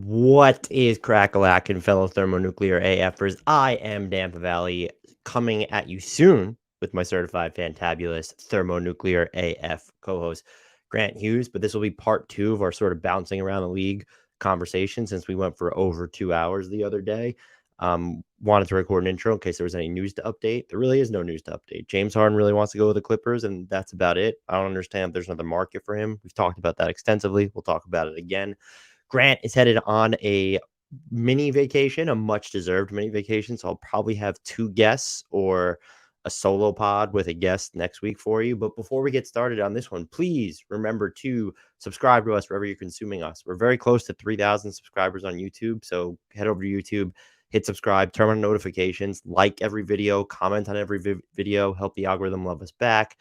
What is crack-a-lackin', fellow thermonuclear AFers? I am Dampa Valley, coming at you soon with my certified fantabulous thermonuclear AF co-host, Grant Hughes. But this will be part 2 of our sort of bouncing around the league conversation since we went for over 2 hours the other day. Wanted to record an intro in case there was any news to update. There really is no news to update. James Harden really wants to go with the Clippers, and that's about it. I don't understand if there's another market for him. We've talked about that extensively. We'll talk about it again. Grant is headed on a mini vacation, a much-deserved mini vacation, so I'll probably have 2 guests or a solo pod with a guest next week for you. But before we get started on this one, please remember to subscribe to us wherever you're consuming us. We're very close to 3,000 subscribers on YouTube, so head over to YouTube, hit subscribe, turn on notifications, like every video, comment on every video, help the algorithm love us back.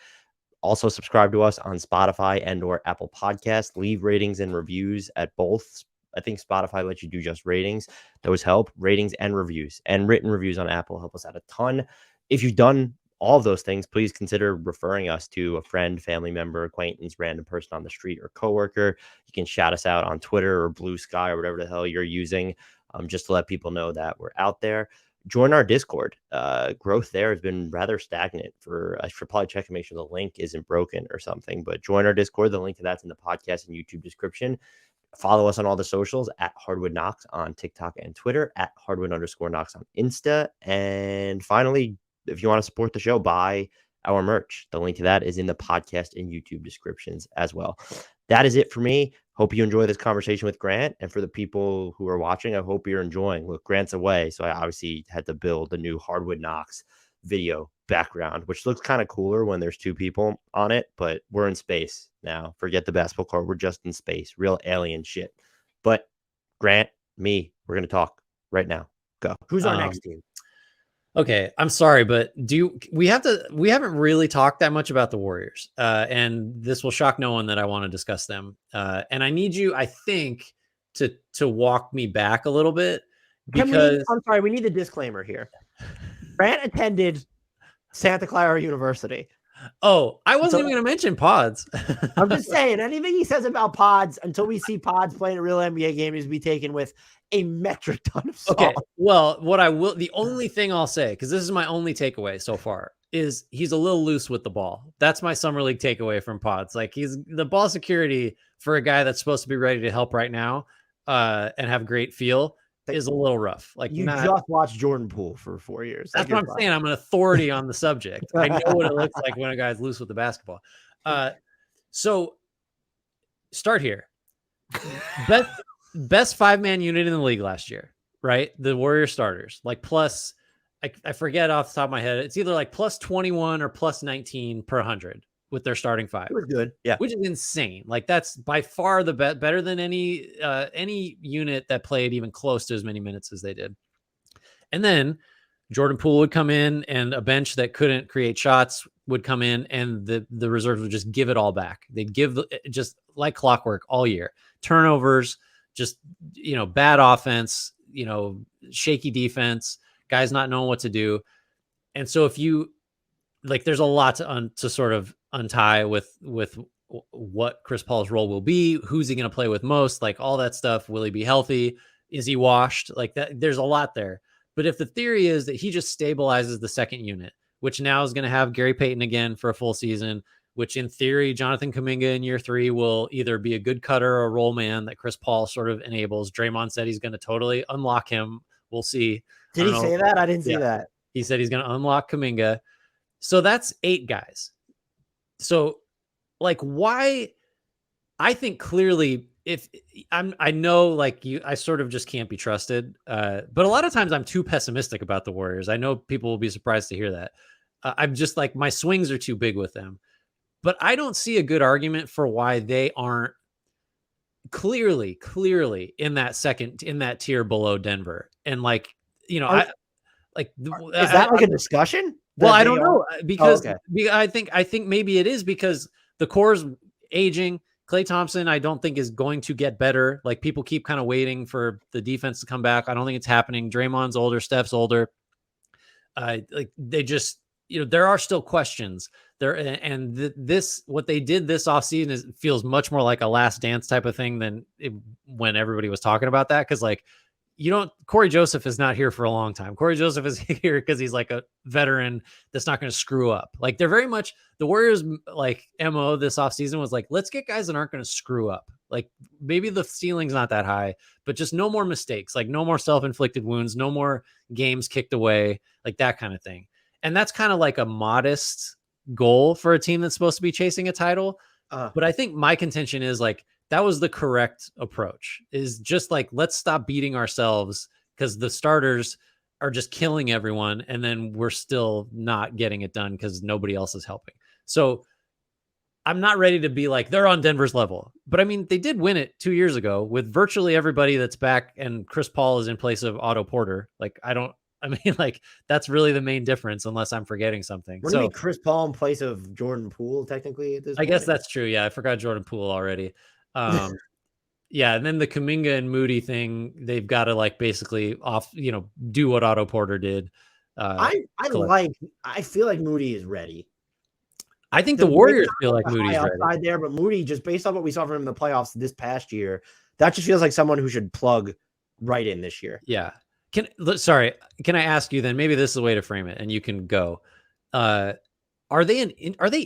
Also, subscribe to us on Spotify and or Apple Podcasts. Leave ratings and reviews at both. I think Spotify lets you do just ratings. Those help. Ratings and reviews. And written reviews on Apple help us out a ton. If you've done all of those things, please consider referring us to a friend, family member, acquaintance, random person on the street, or coworker. You can shout us out on Twitter or Blue Sky or whatever the hell you're using, just to let people know that we're out there. Join our Discord. Growth there has been rather stagnant I should probably check and make sure the link isn't broken or something, but join our Discord. The link to that's in the podcast and YouTube description. Follow us on all the socials at HardwoodKnocks on TikTok and Twitter, at Hardwood_Knocks on Insta. And finally, if you want to support the show, buy our merch. The link to that is in the podcast and YouTube descriptions as well. That is it for me. Hope you enjoy this conversation with Grant. And for the people who are watching, I hope you're enjoying. Look, Grant's away, so I obviously had to build the new HardwoodKnocks video background, which looks kind of cooler when there's 2 people on it, but we're in space now. Forget the basketball court. We're just in space. Real alien shit. But Grant, me, we're going to talk right now. Go. Who's our next team? Okay, I'm sorry, but we haven't really talked that much about the Warriors, and this will shock no one that I want to discuss them. And I need you, I think, to walk me back a little bit because I'm sorry, we need the disclaimer here. Grant attended Santa Clara University. Oh, I wasn't even going to mention pods. I'm just saying, anything he says about pods, until we see pods playing a real NBA game, is to be taken with a metric ton of salt. Okay, well, the only thing I'll say, because this is my only takeaway so far, is he's a little loose with the ball. That's my summer league takeaway from pods. Like, he's the ball security for a guy that's supposed to be ready to help right now and have great feel is a little rough. Like, you just watched Jordan Poole for 4 years. That's what I'm saying. I'm an authority on the subject. I know what it looks like when a guy's loose with the basketball. So start here. Best 5-man unit in the league last year, right? The Warrior starters, like plus, I forget off the top of my head. It's either like plus 21 or plus 19 per 100 with their starting 5. It was good. Yeah. Which is insane. Like, that's by far the better than any unit that played even close to as many minutes as they did. And then Jordan Poole would come in, and a bench that couldn't create shots would come in, and the reserves would just give it all back. They'd give just like clockwork all year. Turnovers, just, bad offense, shaky defense, guys not knowing what to do. And so if you like, there's a lot to sort of untie with what Chris Paul's role will be. Who's he going to play with most? Like, all that stuff. Will he be healthy? Is he washed? Like that? There's a lot there. But if the theory is that he just stabilizes the second unit, which now is going to have Gary Payton again for a full season, which in theory, Jonathan Kuminga in year 3 will either be a good cutter or a roll man that Chris Paul sort of enables. Draymond said he's going to totally unlock him. We'll see. Did he say that? I didn't see that. He said he's going to unlock Kuminga. So that's 8 guys. So, like, why? I think clearly, I know, like, I sort of just can't be trusted. But a lot of times I'm too pessimistic about the Warriors. I know people will be surprised to hear that. I'm just like, my swings are too big with them. But I don't see a good argument for why they aren't clearly in that tier below Denver. And like, is that like a discussion? Well, I don't know, because I think maybe it is because the core's aging. Klay Thompson, I don't think is going to get better. Like, people keep kind of waiting for the defense to come back. I don't think it's happening. Draymond's older, Steph's older. Like, they just, there are still questions there. And this, what they did this offseason feels much more like a last dance type of thing than when everybody was talking about that. Cause like, Corey Joseph is not here for a long time. Corey Joseph is here because he's like a veteran that's not going to screw up. Like they're very much the Warriors, like MO this offseason was like, let's get guys that aren't going to screw up. Like maybe the ceiling's not that high, but just no more mistakes, like no more self-inflicted wounds, no more games kicked away, like that kind of thing. And that's kind of like a modest goal for a team that's supposed to be chasing a title. But I think my contention is like, that was the correct approach, is just like, let's stop beating ourselves because the starters are just killing everyone. And then we're still not getting it done because nobody else is helping. So I'm not ready to be like, they're on Denver's level, but I mean, they did win it 2 years ago with virtually everybody that's back. And Chris Paul is in place of Otto Porter. Like, like that's really the main difference unless I'm forgetting something. Wouldn't it be Chris Paul in place of Jordan Poole technically at this point? I guess that's true. Yeah. I forgot Jordan Poole already. Yeah, and then the Kuminga and Moody thing, they've got to like basically do what Otto Porter did. I feel like Moody is ready. I think the Warriors feel like Moody's ready there, but Moody, just based on what we saw from him in the playoffs this past year, that just feels like someone who should plug right in this year. Yeah. Can I ask you then? Maybe this is the way to frame it, and you can go. Are they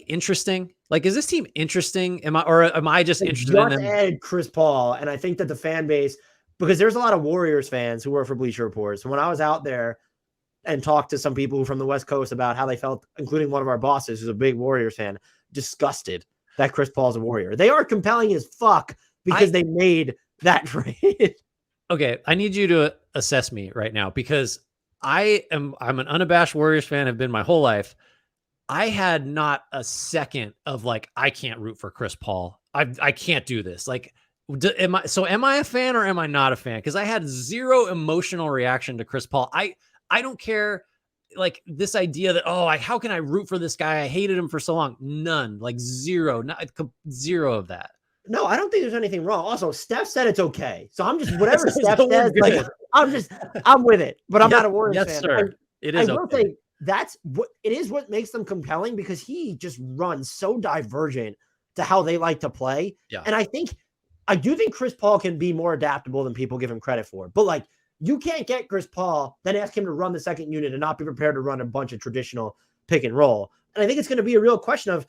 interesting? Like, is this team interesting? Am I just interested in them? Add Chris Paul, and I think that the fan base, because there's a lot of Warriors fans who work for Bleacher Report. So when I was out there and talked to some people from the West Coast about how they felt, including one of our bosses who's a big Warriors fan, disgusted that Chris Paul's a Warrior. They are compelling as fuck because they made that trade. Okay, I need you to assess me right now because I'm an unabashed Warriors fan, have been my whole life. I had not a second of like, I can't root for Chris Paul. I can't do this. Like, am I a fan or am I not a fan? Because I had zero emotional reaction to Chris Paul. I don't care. Like this idea that, how can I root for this guy? I hated him for so long. None, like zero of that. No, I don't think there's anything wrong. Also, Steph said it's okay. So I'm just, whatever Steph says, like, I'm with it, but I'm not a Warriors fan. Sir. It is. I will say that's what makes them compelling because he just runs so divergent to how they like to play. Yeah. And I do think Chris Paul can be more adaptable than people give him credit for, but like, you can't get Chris Paul, then ask him to run the second unit and not be prepared to run a bunch of traditional pick and roll. And I think it's going to be a real question of,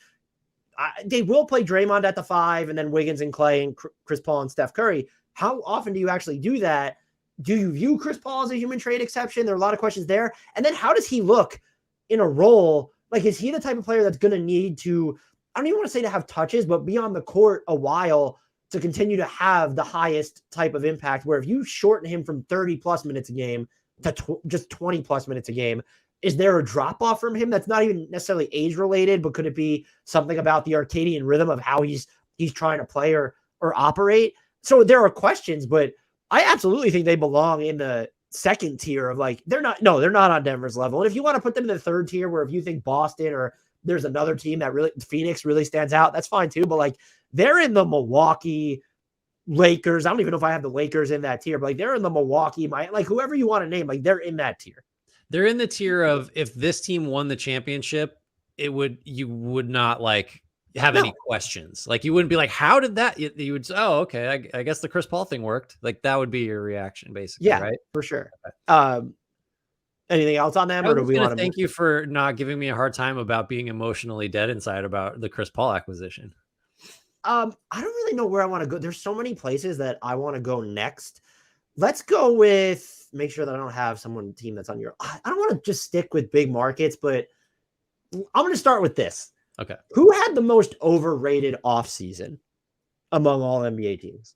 they will play Draymond at the 5 and then Wiggins and Clay and Chris Paul and Steph Curry. How often do you actually do that? Do you view Chris Paul as a human trade exception? There are a lot of questions there. And then how does he look in a role? Like, is he the type of player that's going to need to, I don't even want to say to have touches, but be on the court a while to continue to have the highest type of impact, where if you shorten him from 30 plus minutes a game to just 20 plus minutes a game, is there a drop off from him that's not even necessarily age related, but could it be something about the Arcadian rhythm of how he's trying to play or operate? So there are questions, but I absolutely think they belong in the second tier of like, they're not on Denver's level. And if you want to put them in the third tier, where if you think Boston or there's another team that really, Phoenix really stands out, that's fine too. But like, they're in the Milwaukee, Lakers. I don't even know if I have the Lakers in that tier, but like they're in the Milwaukee, like whoever you want to name, like they're in that tier. They're in the tier of, if this team won the championship, you would not like have any questions. Like you wouldn't be like, how did that? You would say, okay, I guess the Chris Paul thing worked. Like that would be your reaction, basically. Yeah, right, for sure. Anything else on them, or do we want to thank you for not giving me a hard time about being emotionally dead inside about the Chris Paul acquisition? I don't really know where I want to go. There's so many places that I want to go next. Let's go with, make sure that I don't have team that's on your, I don't want to just stick with big markets, but I'm going to start with this. Okay. Who had the most overrated offseason among all NBA teams?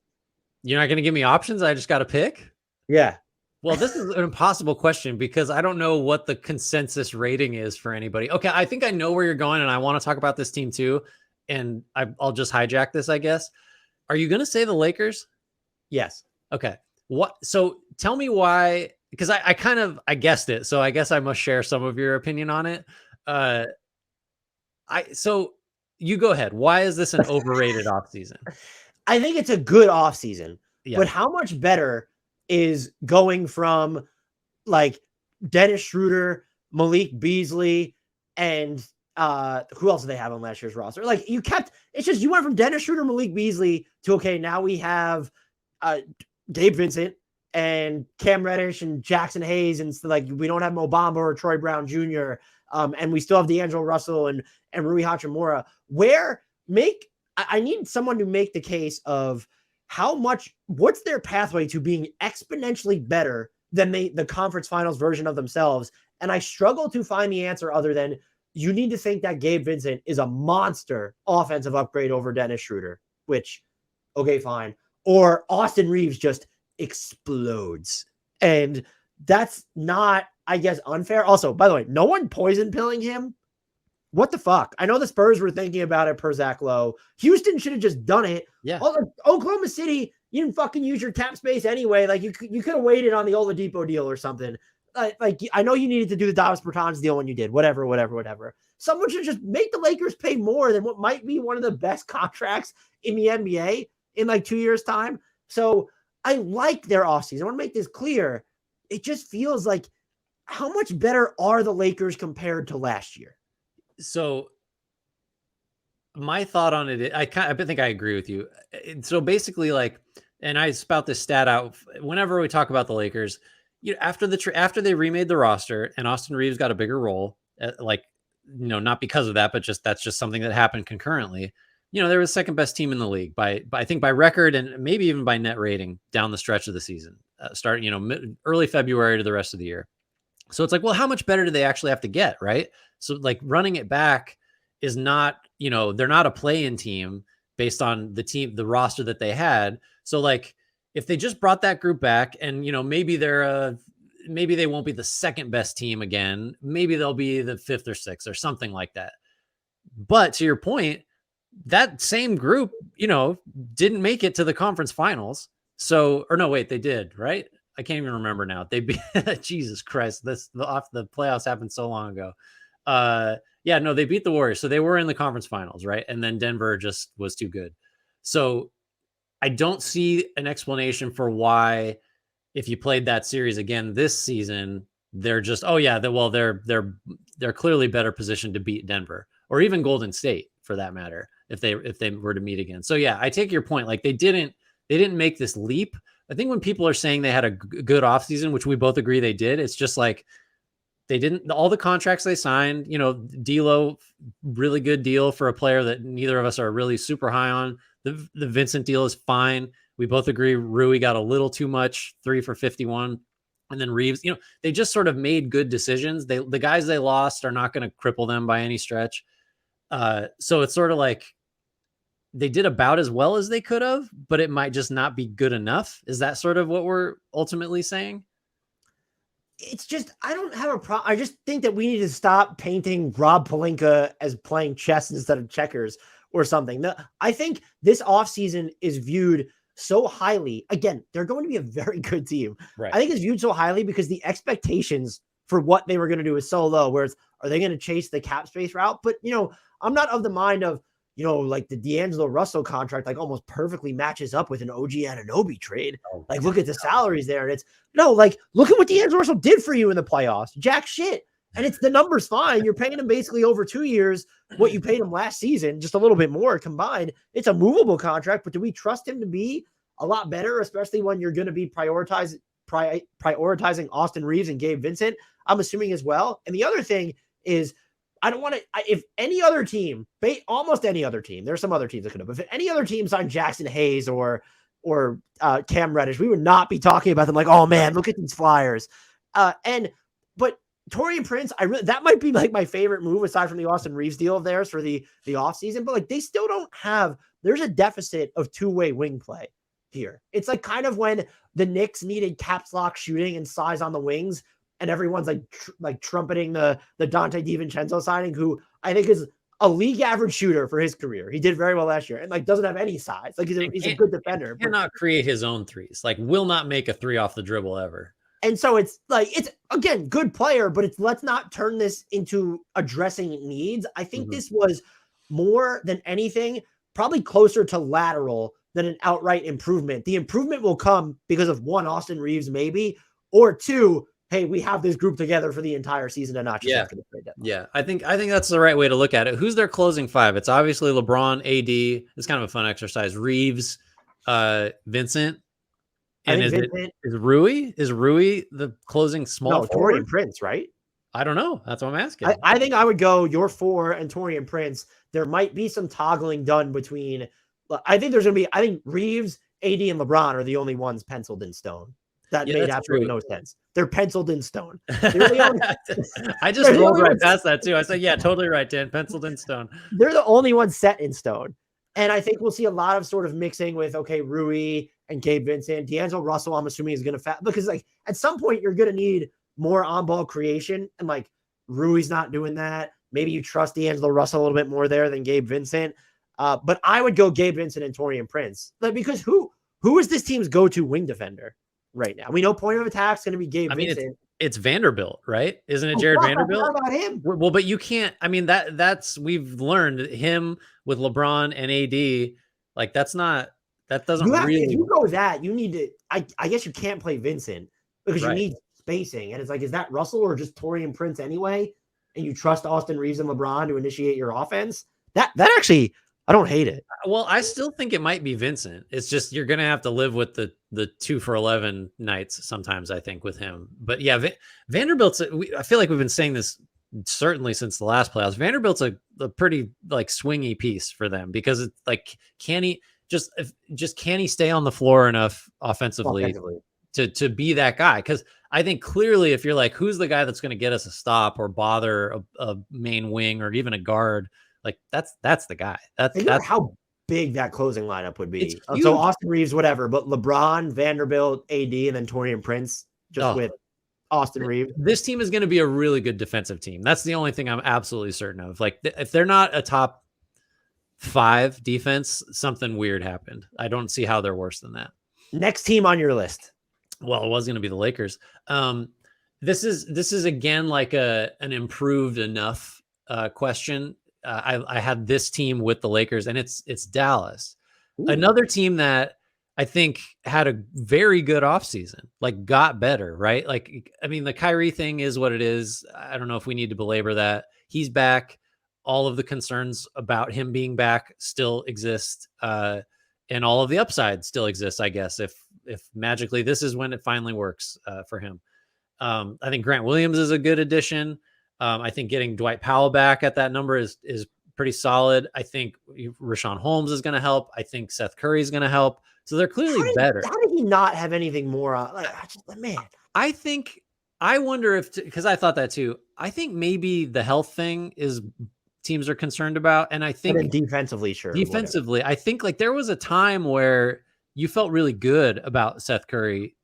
You're not going to give me options? I just got to pick? Yeah. Well, this is an impossible question because I don't know what the consensus rating is for anybody. Okay, I think I know where you're going, and I want to talk about this team too. And I'll just hijack this, I guess. Are you going to say the Lakers? Yes. Okay. What? So tell me why, because I guessed it. So I guess I must share some of your opinion on it. So you go ahead. Why is this an overrated offseason? I think it's a good offseason, yeah. But how much better is going from like Dennis Schroeder, Malik Beasley, and who else do they have on last year's roster? Like it's just you went from Dennis Schroeder, Malik Beasley to okay, now we have Gabe Vincent and Cam Reddish and Jackson Hayes, and like we don't have Mo Bamba or Troy Brown Jr. And we still have D'Angelo Russell and Rui Hachimura. I need someone to make the case of what's their pathway to being exponentially better than the conference finals version of themselves. And I struggle to find the answer other than you need to think that Gabe Vincent is a monster offensive upgrade over Dennis Schroeder, which, okay, fine. Or Austin Reeves just explodes. And that's not, I guess, unfair. Also, by the way, no one poison pilling him. What the fuck? I know the Spurs were thinking about it per Zach Lowe. Houston should have just done it. Yeah. Oklahoma City, you didn't fucking use your cap space anyway. Like you could have waited on the Oladipo deal or something. Like I know you needed to do the Davis Bertans deal when you did. Whatever. Someone should just make the Lakers pay more than what might be one of the best contracts in the NBA in like 2 years' time. So I like their offseason. I want to make this clear. It just feels like how much better are the Lakers compared to last year? So my thought on it, I think I agree with you. So basically, like, and I spout this stat out whenever we talk about the Lakers. After they remade the roster and Austin Reeves got a bigger role, not because of that, but that's just something that happened concurrently. They were the second best team in the league by record and maybe even by net rating down the stretch of the season, starting early February to the rest of the year. So it's like, well, how much better do they actually have to get, right? So like running it back is not, they're not a play-in team based on the roster that they had. So like if they just brought that group back and, maybe maybe they won't be the second best team again. Maybe they'll be the fifth or sixth or something like that. But to your point, that same group, didn't make it to the conference finals. So, or no, wait, they did, right? I can't even remember now. They beat Jesus Christ. The playoffs happened so long ago. They beat the Warriors. So they were in the conference finals, right? And then Denver just was too good. So I don't see an explanation for why, if you played that series again this season, they're just, they're clearly better positioned to beat Denver or even Golden State for that matter, if they were to meet again. So yeah, I take your point. Like they didn't make this leap. I think when people are saying they had a good offseason, which we both agree they did, it's just like they didn't, all the contracts they signed, D'Lo, really good deal for a player that neither of us are really super high on. The Vincent deal is fine. We both agree Rui got a little too much, 3 for 51. And then Reeves, they just sort of made good decisions. The guys they lost are not going to cripple them by any stretch. So it's sort of like they did about as well as they could have, but it might just not be good enough. Is that sort of what we're ultimately saying? It's just, I don't have a problem. I just think that we need to stop painting Rob Pelinka as playing chess instead of checkers or something. I think this offseason is viewed so highly. Again, they're going to be a very good team. Right. I think it's viewed so highly because the expectations for what they were going to do is so low. Whereas, are they going to chase the cap space route? But, I'm not of the mind of, like the D'Angelo Russell contract, like almost perfectly matches up with an OG Anunoby trade. Like, look at the salaries there. And it's look at what D'Angelo Russell did for you in the playoffs. Jack shit. And it's the numbers fine. You're paying him basically over 2 years what you paid him last season, just a little bit more combined. It's a movable contract, but do we trust him to be a lot better, especially when you're going to be prioritizing Austin Reeves and Gabe Vincent? I'm assuming as well. And the other thing is, I don't want to, if any other team, almost any other team, there's some other teams that could have, but if any other team signed Jackson Hayes or Cam Reddish, we would not be talking about them like, oh man, look at these Flyers. But Taurean Prince, that might be like my favorite move aside from the Austin Reeves deal of theirs for the offseason, but like they still don't have, there's a deficit of two-way wing play here. It's like kind of when the Knicks needed caps lock shooting and size on the wings, and everyone's like trumpeting the Dante DiVincenzo signing, who I think is a league average shooter for his career. He did very well last year and like doesn't have any size. Like he's a good defender. Cannot create his own threes. Like will not make a three off the dribble ever. And so it's again, good player, but let's not turn this into addressing needs. I think this was more than anything, probably closer to lateral than an outright improvement. The improvement will come because of one, Austin Reeves, maybe, or two, hey, we have this group together for the entire season and not just after the trade deadline. Yeah, I think that's the right way to look at it. Who's their closing five? It's obviously LeBron, AD. It's kind of a fun exercise. Reeves, Vincent, I and think Vincent. is Rui the closing small No, Torian forward? Prince, right? I don't know. That's what I'm asking. I think I would go your 4 and Torian Prince. There might be some toggling done between. I think there's going to be. I think Reeves, AD, and LeBron are the only ones penciled in stone. That made absolutely no sense. They're penciled in stone. I just rolled right past that too. I said, yeah, totally right, Dan. Penciled in stone. They're the only ones set in stone. And I think we'll see a lot of sort of mixing with, okay, Rui and Gabe Vincent. D'Angelo Russell, I'm assuming, is going to because like at some point you're going to need more on-ball creation. And like Rui's not doing that. Maybe you trust D'Angelo Russell a little bit more there than Gabe Vincent. But I would go Gabe Vincent and Torian Prince. Like, because who is this team's go-to wing defender right now? We know point of attack is going to be Gabe Vincent. It's Vanderbilt, right? Isn't it Jared Vanderbilt? About him. Well, but you can't. I mean, that's we've learned him with LeBron and AD. Like that doesn't really. If you go that, you need to. I guess you can't play Vincent because you need spacing, and it's like, is that Russell or just Torian Prince anyway? And you trust Austin Reeves and LeBron to initiate your offense? That actually, I don't hate it. Well, I still think it might be Vincent. It's just you're going to have to live with the 2 for 11 nights sometimes, I think, with him. But yeah, Vanderbilt's. I feel like we've been saying this certainly since the last playoffs. Vanderbilt's a pretty like swingy piece for them because it's like, can he stay on the floor enough offensively to be that guy? Because I think clearly if you're like, who's the guy that's going to get us a stop or bother a main wing or even a guard, like that's the guy. That's how big that closing lineup would be. So Austin Reeves, whatever, but LeBron, Vanderbilt, AD, and then Torian Prince with Austin Reeves. This team is going to be a really good defensive team. That's the only thing I'm absolutely certain of. Like if they're not a top 5 defense, something weird happened. I don't see how they're worse than that. Next team on your list. Well, it was going to be the Lakers. This is again like an improved enough question. I had this team with the Lakers, and it's Dallas. Ooh. Another team that I think had a very good offseason, like got better, right? Like, I mean, the Kyrie thing is what it is. I don't know if we need to belabor that. He's back. All of the concerns about him being back still exist. And all of the upside still exists, I guess, if magically this is when it finally works for him. I think Grant Williams is a good addition. I think getting Dwight Powell back at that number is pretty solid. I think Richaun Holmes is going to help. I think Seth Curry is going to help. So they're clearly better. How did he not have anything more? I wonder if, because I thought that too. I think maybe the health thing is teams are concerned about. And I think defensively, sure. Defensively, I think like there was a time where you felt really good about Seth Curry,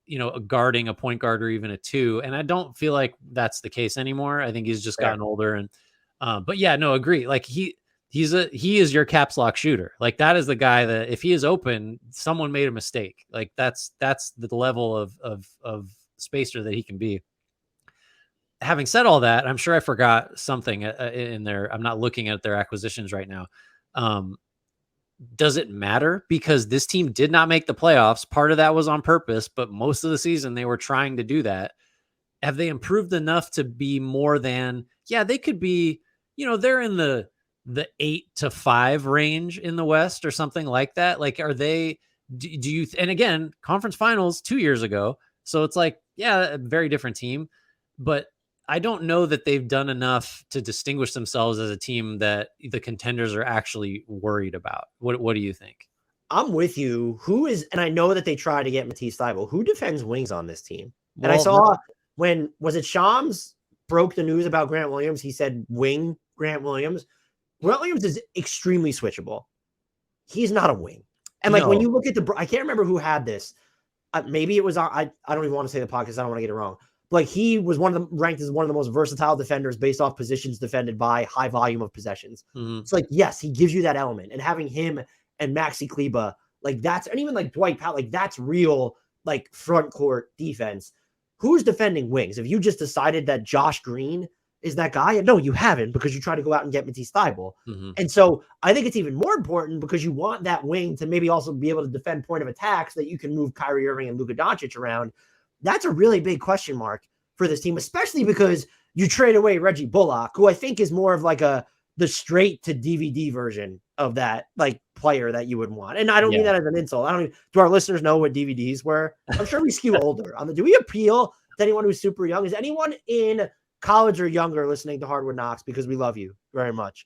guarding a point guard or even a 2. And I don't feel like that's the case anymore. I think he's just gotten older. And, but yeah, no, agree. Like he is your caps lock shooter. Like that is the guy that if he is open, someone made a mistake. Like that's the level of spacer that he can be. Having said all that, I'm sure I forgot something in there. I'm not looking at their acquisitions right now. Does it matter? Because this team did not make the playoffs. Part of that was on purpose, but most of the season they were trying to do that. Have they improved enough to be more than, they could be, they're in the 8-5 range in the West or something like that. Like, are they, do you, and again, conference finals 2 years ago. So it's like, a very different team, but I don't know that they've done enough to distinguish themselves as a team that the contenders are actually worried about. What do you think? I'm with you. And I know that they try to get Matisse Thybulle. Who defends wings on this team? And I saw was it Shams broke the news about Grant Williams? He said wing Grant Williams. Grant Williams is extremely switchable. He's not a wing. And like when you look at I can't remember who had this. Maybe it was I don't even want to say the podcast. I don't want to get it wrong. Like he was ranked as one of the most versatile defenders based off positions defended by high volume of possessions. Mm-hmm. It's like, yes, he gives you that element, and having him and Maxi Kleber, like and even like Dwight Powell, like that's real, like front court defense. Who's defending wings? If you just decided that Josh Green is that guy, no, you haven't, because you try to go out and get Matisse Thybulle. Mm-hmm. And so I think it's even more important because you want that wing to maybe also be able to defend point of attack so that you can move Kyrie Irving and Luka Doncic around. That's a really big question mark for this team, especially because you trade away Reggie Bullock, who I think is more of like the straight to DVD version of that like player that you would want. And I don't mean that as an insult. Do our listeners know what DVDs were? I'm sure we skew older on do we appeal to anyone who's super young? Is anyone in college or younger listening to Hardwood Knocks? Because we love you very much.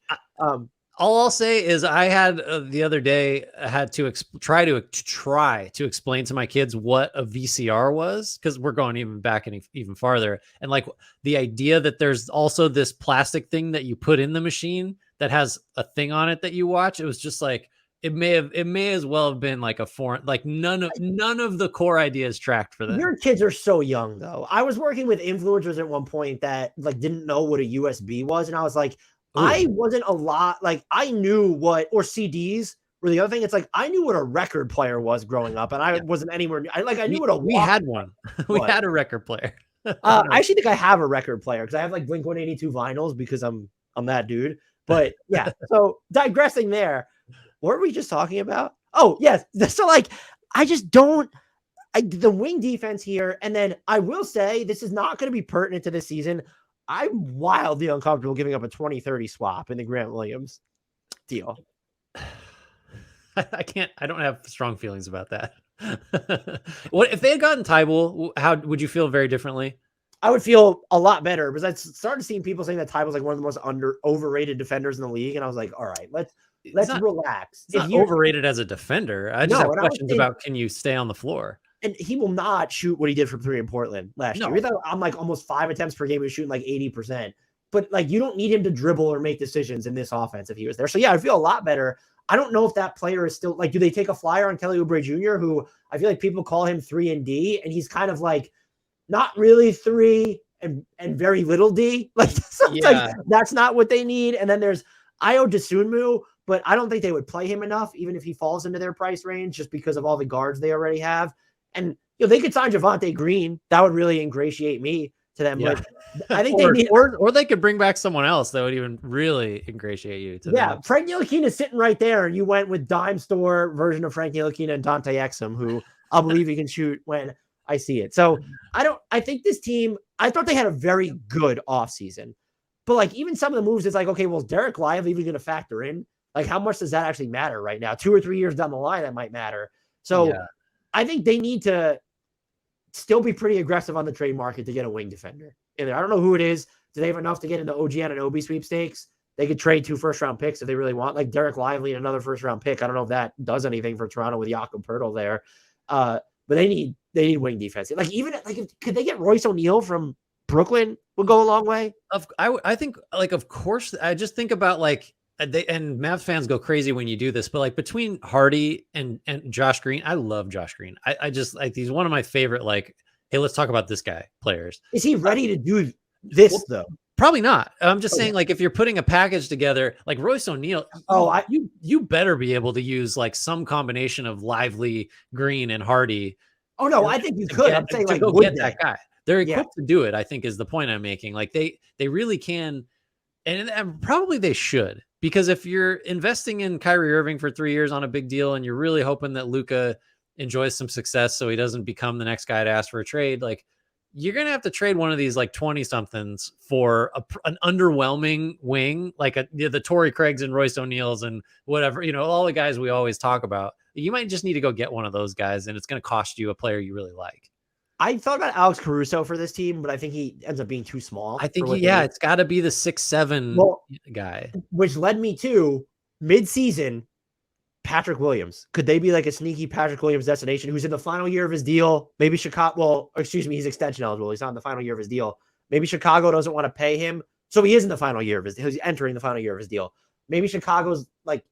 All I'll say is I had the other day I had to try to explain to my kids what a VCR was, because we're going even back even farther, and like the idea that there's also this plastic thing that you put in the machine that has a thing on it that you watch. It was just like it may as well have been like a foreign, like none of the core ideas tracked for them. Your kids are so young though. I was working with influencers at one point that like didn't know what a USB was, and I was like, ooh. I wasn't a lot like I knew what, or CDs were the other thing. It's like I knew what a record player was growing up, and I wasn't anywhere. I knew what we had one. We had a record player. I actually think I have a record player because I have like Blink-182 vinyls because I'm that dude. But yeah, so digressing there. What were we just talking about? Oh yes, so like I just don't. The wing defense here, and then I will say this is not going to be pertinent to this season. I'm wildly uncomfortable giving up a 20-30 swap in the Grant Williams deal. I don't have strong feelings about that. What if they had gotten Tybal? How would you feel? Very differently. I would feel a lot better because I started seeing people saying that Tybal's like one of the most overrated defenders in the league, and I was like, all right, let's relax. He's not overrated as a defender. I just have questions about can you stay on the floor? And he will not shoot what he did from three in Portland last year. I'm like almost 5 attempts per game. He was shooting like 80%. But like you don't need him to dribble or make decisions in this offense if he was there. So yeah, I feel a lot better. I don't know if that player is still like, do they take a flyer on Kelly Oubre Jr., who I feel like people call him 3 and D, and he's kind of like not really 3 and very little D. Like, so like that's not what they need. And then there's Ayo Dosunmu, but I don't think they would play him enough, even if he falls into their price range, just because of all the guards they already have. And they could sign Javonte Green. That would really ingratiate me to them. Yeah. But I think or they could bring back someone else that would even really ingratiate you to them. Frank Ntilikina is sitting right there, and you went with dime store version of Frank Ntilikina and Dante Exum, who I'll believe he can shoot when I see it. So I think this team, I thought they had a very good offseason. But like even some of the moves, it's like, okay, well, is Derek Lively even going to factor in? Like, how much does that actually matter right now? 2 or 3 years down the line, that might matter. So I think they need to still be pretty aggressive on the trade market to get a wing defender in there. I don't know who it is. Do they have enough to get into OG Anunoby sweepstakes? They could trade 2 first-round picks if they really want, like Derek Lively and another first-round pick. I don't know if that does anything for Toronto with Jakob Poeltl there. But they need wing defense. Like even like could they get Royce O'Neal from Brooklyn? Would go a long way. I think like of course. I just think about like. And Mavs fans go crazy when you do this, but like between Hardy and Josh Green, I love Josh Green. I just like he's one of my favorite. Like, hey, let's talk about this guy players. Is he ready to do this though? Probably not. I'm just saying, like, if you're putting a package together, like Royce O'Neal, you better be able to use like some combination of Lively, Green, and Hardy. Oh no, I think you could. I'm saying like go get that guy. They're equipped to do it. I think is the point I'm making. Like they really can, and probably they should. Because if you're investing in Kyrie Irving for 3 years on a big deal and you're really hoping that Luka enjoys some success so he doesn't become the next guy to ask for a trade, like you're going to have to trade one of these like 20-somethings for an underwhelming wing, like the Torrey Craigs and Royce O'Neals and whatever, all the guys we always talk about. You might just need to go get one of those guys, and it's going to cost you a player you really like. I thought about Alex Caruso for this team, but I think he ends up being too small. I think, it's got to be the 6'7" guy. Which led me to mid-season, Patrick Williams. Could they be like a sneaky Patrick Williams destination who's in the final year of his deal? Maybe Chicago, he's extension eligible. He's not in the final year of his deal. Maybe Chicago doesn't want to pay him. So he is in the final year of his deal. He's entering the final year of his deal. Maybe Chicago's like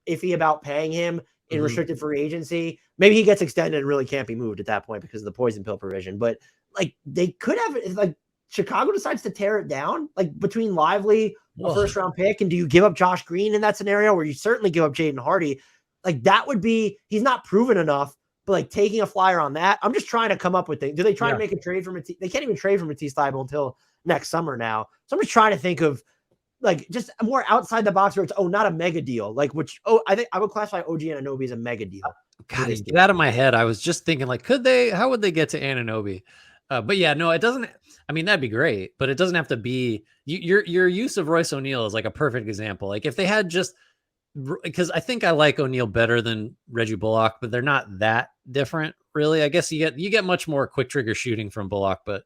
iffy about paying him in restricted free agency. Maybe he gets extended and really can't be moved at that point because of the poison pill provision. But like they could have, like Chicago decides to tear it down, like between Lively, a first round pick, and do you give up Josh Green in that scenario where you certainly give up Jaden Hardy? Like that would be, he's not proven enough, but like taking a flyer on that, I'm just trying to come up with things. Do they try to make a trade for Matisse? They can't even trade for Matisse Thybulle until next summer now. So I'm just trying to think of like just more outside the box where it's not a mega deal. Like I think I would classify OG Anunoby as a mega deal. God, get out of my head. I was just thinking like, how would they get to Anunoby? But yeah, no, it doesn't. I mean, that'd be great, but it doesn't have to be. Your use of Royce O'Neal is like a perfect example. Like if they had just, because I think I like O'Neal better than Reggie Bullock, but they're not that different, really. I guess you get much more quick trigger shooting from Bullock, but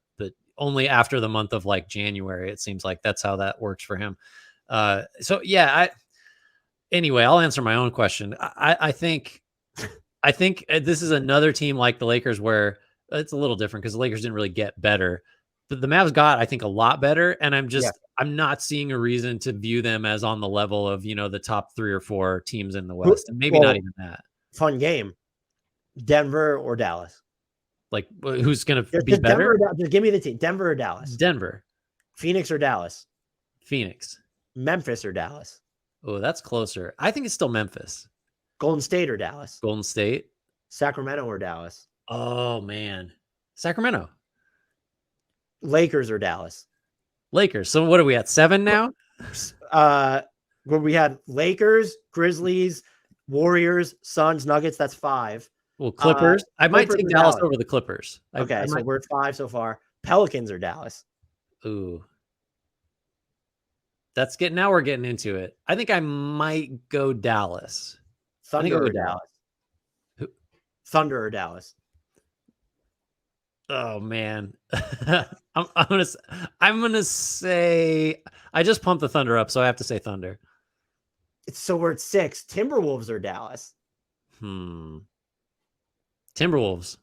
only after the month of like January. It seems like that's how that works for him. So yeah, anyway, I'll answer my own question. I think this is another team like the Lakers where it's a little different because the Lakers didn't really get better, but the Mavs got, I think, a lot better. And I'm not seeing a reason to view them as on the level of, the top 3 or 4 teams in the West, and maybe not even that. Fun game. Denver or Dallas? Like, who's going to be better? Just give me the team. Denver or Dallas? Denver. Phoenix or Dallas? Phoenix. Memphis or Dallas? Oh, that's closer. I think it's still Memphis. Golden State or Dallas? Golden State. Sacramento or Dallas? Oh, man. Sacramento. Lakers or Dallas? Lakers. So what are we at, 7 now? Where we had Lakers, Grizzlies, Warriors, Suns, Nuggets. That's 5. Well, Clippers. I might take Dallas over the Clippers. Okay, so we're at 5 so far. Pelicans or Dallas? Ooh. Now we're getting into it. I think I might go Dallas. Thunder or Dallas? Thunder or Dallas? Oh man. I'm gonna say I just pumped the Thunder up, so I have to say Thunder. So we're at 6. Timberwolves or Dallas? Timberwolves.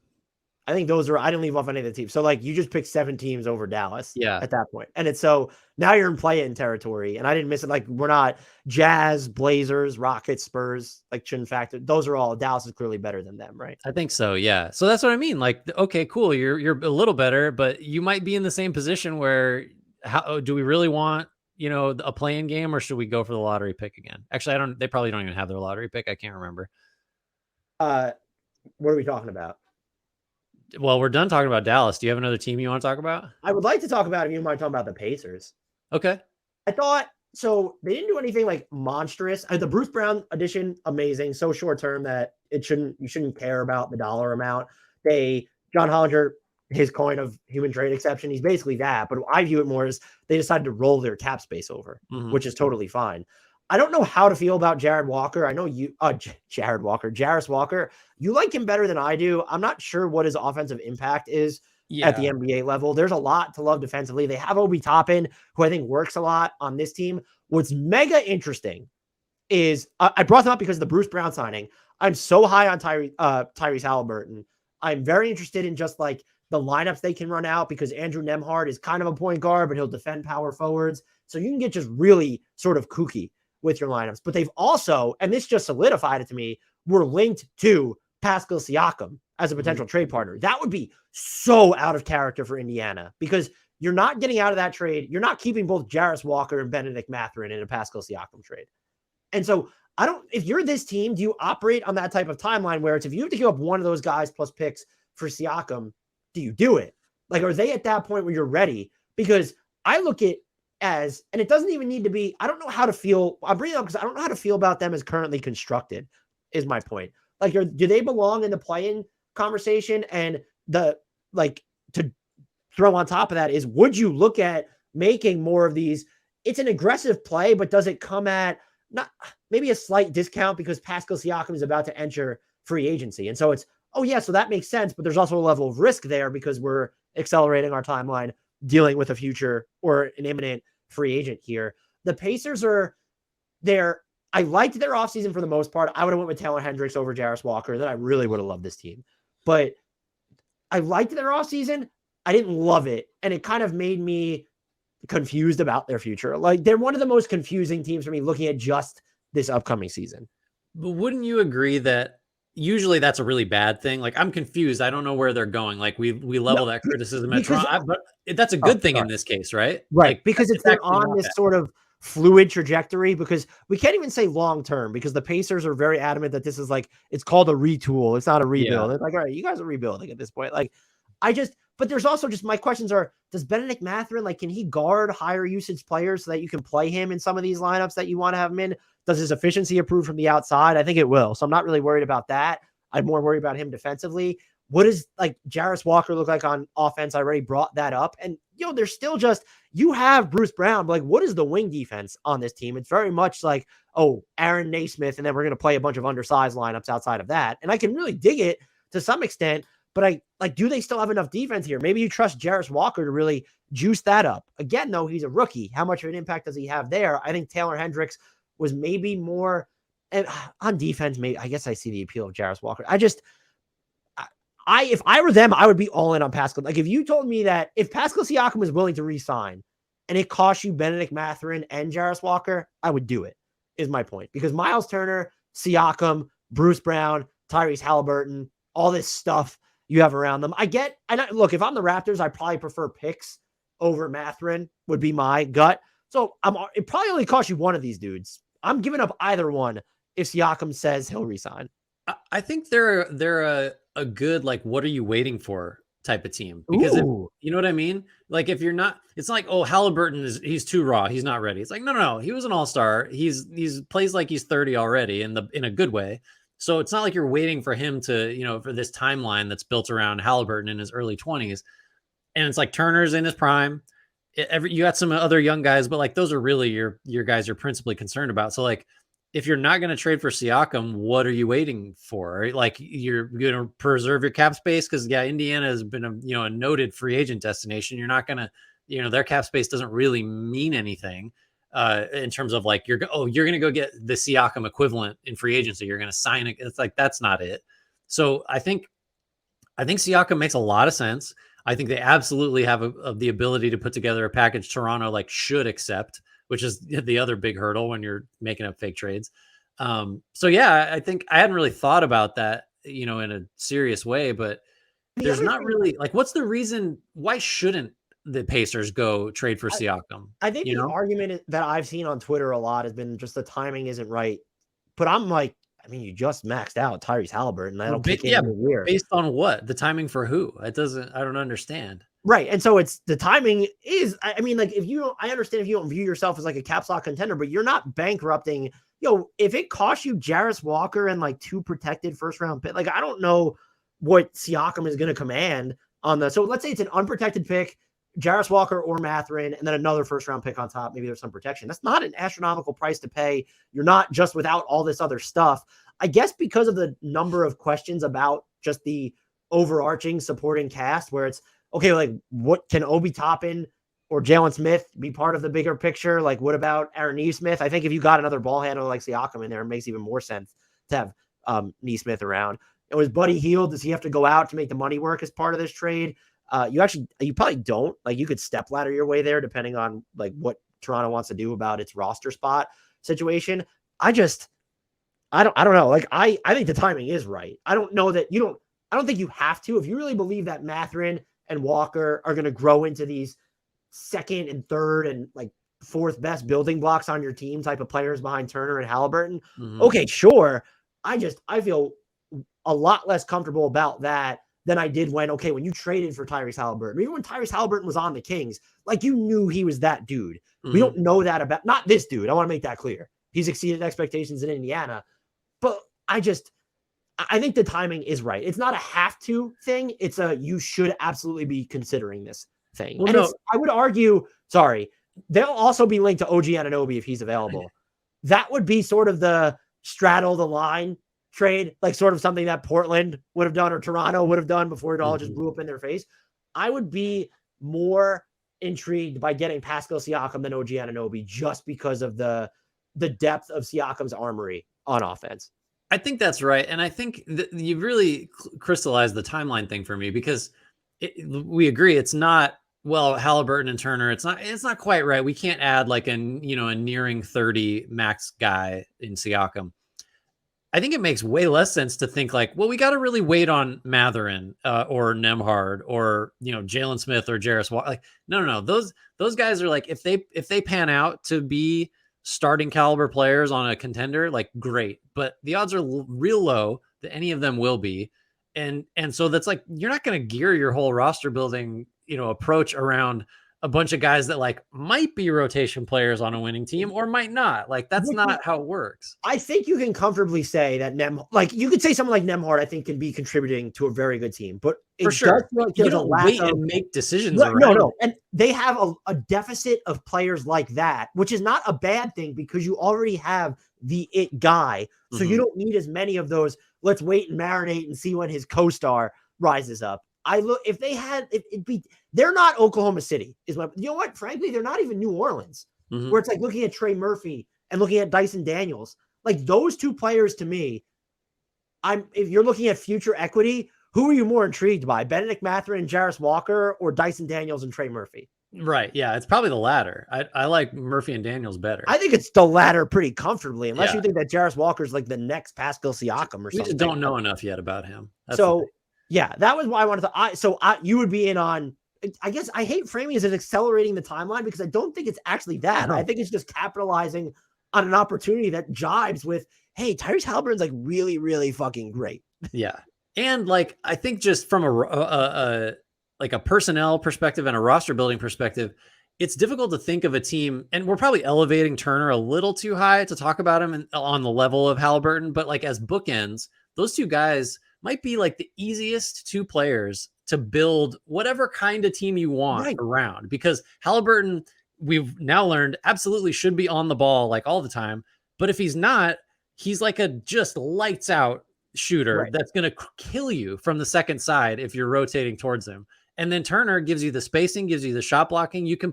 I think I didn't leave off any of the teams. So like you just picked 7 teams over Dallas at that point. And it's so now you're in play-in territory. And I didn't miss it. Like we're not Jazz, Blazers, Rockets, Spurs, like shouldn't factor. Those are all Dallas is clearly better than them, right? I think so. Yeah. So that's what I mean. Like, okay, cool. You're a little better, but you might be in the same position where how do we really want, a play-in game, or should we go for the lottery pick again? Actually, they probably don't even have their lottery pick. I can't remember. What are we talking about? Well, we're done talking about Dallas. Do you have another team you want to talk about? I would like to talk about if you mind talking about the Pacers. Okay. I thought so. They didn't do anything like monstrous. The Bruce Brown addition, amazing. So short term that you shouldn't care about the dollar amount. John Hollinger, his coin of human trade exception, he's basically that. But I view it more as they decided to roll their cap space over, which is totally fine. I don't know how to feel about Jared Walker. I know you, Jarris Walker. You like him better than I do. I'm not sure what his offensive impact is at the NBA level. There's a lot to love defensively. They have Obi Toppin, who I think works a lot on this team. What's mega interesting is I brought them up because of the Bruce Brown signing. I'm so high on Tyrese Halliburton. I'm very interested in just like the lineups they can run out because Andrew Nembhard is kind of a point guard, but he'll defend power forwards. So you can get just really sort of kooky with your lineups. But they've also, and this just solidified it to me, were linked to Pascal Siakam as a potential trade partner. That would be so out of character for Indiana because you're not getting out of that trade. You're not keeping both Jarris Walker and Benedict Mathurin in a Pascal Siakam trade. And so if you're this team, do you operate on that type of timeline where it's if you have to give up one of those guys plus picks for Siakam, do you do it? Like, are they at that point where you're ready? Because I look at and it doesn't even need to be, I don't know how to feel. I'm bringing it up because I don't know how to feel about them as currently constructed is my point. Like, do they belong in the play-in conversation? And to throw on top of that is, would you look at making more of these? It's an aggressive play, but does it come at not maybe a slight discount because Pascal Siakam is about to enter free agency? And so it's, oh yeah, so that makes sense, but there's also a level of risk there because we're accelerating our timeline, dealing with a future or an imminent free agent here. The Pacers I liked their offseason for the most part. I would have went with Taylor Hendricks over Jarris Walker. Then I really would have loved this team. But I liked their offseason. I didn't love it. And it kind of made me confused about their future. Like, they're one of the most confusing teams for me looking at just this upcoming season. But wouldn't you agree that usually that's a really bad thing? Like, I'm confused. I don't know where they're going. Like, we level that criticism at Toronto, but that's a good thing in this case, right? Right. Like, because they're on this sort of fluid trajectory, because we can't even say long-term because the Pacers are very adamant that this is like, it's called a retool. It's not a rebuild. It's like, all right, you guys are rebuilding at this point. Like, but there's also just, my questions are, does Benedict Mathurin, like, can he guard higher usage players so that you can play him in some of these lineups that you want to have him in? Does his efficiency improve from the outside? I think it will. So I'm not really worried about that. I'm more worried about him defensively. what does like Jarris Walker look like on offense? I already brought that up. And, there's still just, you have Bruce Brown, but like, what is the wing defense on this team? It's very much like, oh, Aaron Naismith, and then we're going to play a bunch of undersized lineups outside of that. And I can really dig it to some extent, but do they still have enough defense here? Maybe you trust Jarris Walker to really juice that up. Again, though, he's a rookie. How much of an impact does he have there? I think Taylor Hendricks was maybe more, and on defense, maybe, I guess I see the appeal of Jarris Walker. If I were them, I would be all in on Pascal. Like, if you told me that if Pascal Siakam was willing to re-sign and it cost you Benedict Mathurin and Jarris Walker, I would do it, is my point. Because Miles Turner, Siakam, Bruce Brown, Tyrese Halliburton, all this stuff you have around them. Look, if I'm the Raptors, I probably prefer picks over Mathurin, would be my gut. So it probably only costs you one of these dudes. I'm giving up either one if Siakam says he'll resign. I think they're a good, like, what are you waiting for type of team? Because if, you know what I mean? Like, if you're not, it's like, oh, Halliburton he's too raw. He's not ready. It's like, no. He was an all-star. He's plays like he's 30 already in a good way. So it's not like you're waiting for him to, for this timeline that's built around Halliburton in his early 20s. And it's like Turner's in his prime. You got some other young guys, but like those are really your guys you're principally concerned about. So like, if you're not going to trade for Siakam, what are you waiting for? Like, you're going to preserve your cap space because Indiana has been a noted free agent destination. You're not going to, their cap space doesn't really mean anything in terms of like you're going to go get the Siakam equivalent in free agency. You're going to sign it. It's like that's not it. So I think Siakam makes a lot of sense. I think they absolutely have the ability to put together a package Toronto like should accept, which is the other big hurdle when you're making up fake trades. So yeah, I think I hadn't really thought about that, in a serious way, but there's not really like, what's the reason? Why shouldn't the Pacers go trade for Siakam? I think the argument that I've seen on Twitter a lot has been just the timing isn't right. But I'm like, you just maxed out Tyrese Halliburton. That'll kick in a year. Based on what? The timing for who? I don't understand. Right. And so it's the timing is, I understand if you don't view yourself as like a caps lock contender, but you're not bankrupting. If it costs you Jarris Walker and like 2 protected first round pick, like I don't know what Siakam is going to command on so let's say it's an unprotected pick, Jarris Walker or Mathurin, and then another first round pick on top. Maybe there's some protection. That's not an astronomical price to pay. You're not just without all this other stuff. I guess because of the number of questions about just the overarching supporting cast where it's, okay, like what can Obi Toppin or Jalen Smith be part of the bigger picture? Like what about Aaron Nesmith? I think if you got another ball handler like Siakam in there, it makes even more sense to have Nesmith around. And was Buddy Hield? Does he have to go out to make the money work as part of this trade? You probably don't. Like you could step ladder your way there depending on like what Toronto wants to do about its roster spot situation. I don't know. Like I think the timing is right. I don't know that I don't think you have to. If you really believe that Mathurin and Walker are going to grow into these second and third and like fourth best building blocks on your team type of players behind Turner and Halliburton. Mm-hmm. Okay, sure. I feel a lot less comfortable about that than I did when you traded for Tyrese Halliburton. Even when Tyrese Halliburton was on the Kings, like you knew he was that dude. Mm-hmm. We don't know that about, not this dude. I want to make that clear. He's exceeded expectations in Indiana, but I think the timing is right. It's not a have to thing. It's you should absolutely be considering this thing. Well, and I would argue, they'll also be linked to OG Anunoby if he's available. That would be sort of the straddle the line trade, like sort of something that Portland would have done or Toronto would have done before it all just blew up in their face. I would be more intrigued by getting Pascal Siakam than OG Anunoby just because of the depth of Siakam's armory on offense. I think that's right. And I think you really crystallized the timeline thing for me because we agree it's not, Halliburton and Turner, it's not quite right. We can't add like a nearing 30 max guy in Siakam. I think it makes way less sense to think like, we got to really wait on Mathurin or Nembhard or, Jalen Smith or Jarris Walker. Like, no. Those guys are like, if they pan out to be starting caliber players on a contender, like great, but the odds are real low that any of them will be. And so that's like, you're not going to gear your whole roster building, approach around a bunch of guys that like might be rotation players on a winning team or might not. Like that's not how it works. I think you can comfortably say that you could say someone like Nemhard, I think, can be contributing to a very good team, but For sure. Does You don't wait and make decisions around. No. And they have a deficit of players like that, which is not a bad thing because you already have the it guy. So you don't need as many of those. Let's wait and marinate and see when his co-star rises up. If they had, they're not Oklahoma City. You know what? Frankly, they're not even New Orleans, where it's like looking at Trey Murphy and looking at Dyson Daniels. Like those two players to me, if you're looking at future equity, who are you more intrigued by? Benedict Mathurin and Jarris Walker or Dyson Daniels and Trey Murphy? Right. Yeah. It's probably the latter. I like Murphy and Daniels better. I think it's the latter pretty comfortably, unless you think that Jarris Walker's like the next Pascal Siakam or something. We just don't know enough yet about him. Yeah, that was why I wanted to. You would be in on. I guess I hate framing as accelerating the timeline because I don't think it's actually that. I think it's just capitalizing on an opportunity that jibes with, hey, Tyrese Halliburton's like really, really fucking great. Yeah, and like I think just from a personnel perspective and a roster building perspective, it's difficult to think of a team, and we're probably elevating Turner a little too high to talk about him on the level of Halliburton. But like as bookends, those two guys might be like the easiest two players to build whatever kind of team you want around, because Halliburton, we've now learned, absolutely should be on the ball like all the time. But if he's not, he's like a just lights out shooter that's going to kill you from the second side if you're rotating towards him. And then Turner gives you the spacing, gives you the shot blocking. You can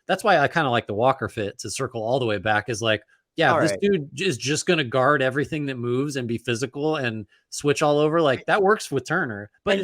that's why I kind of like the Walker fit to circle all the way back, is like, this dude is just going to guard everything that moves and be physical and switch all over. Like that works with Turner, but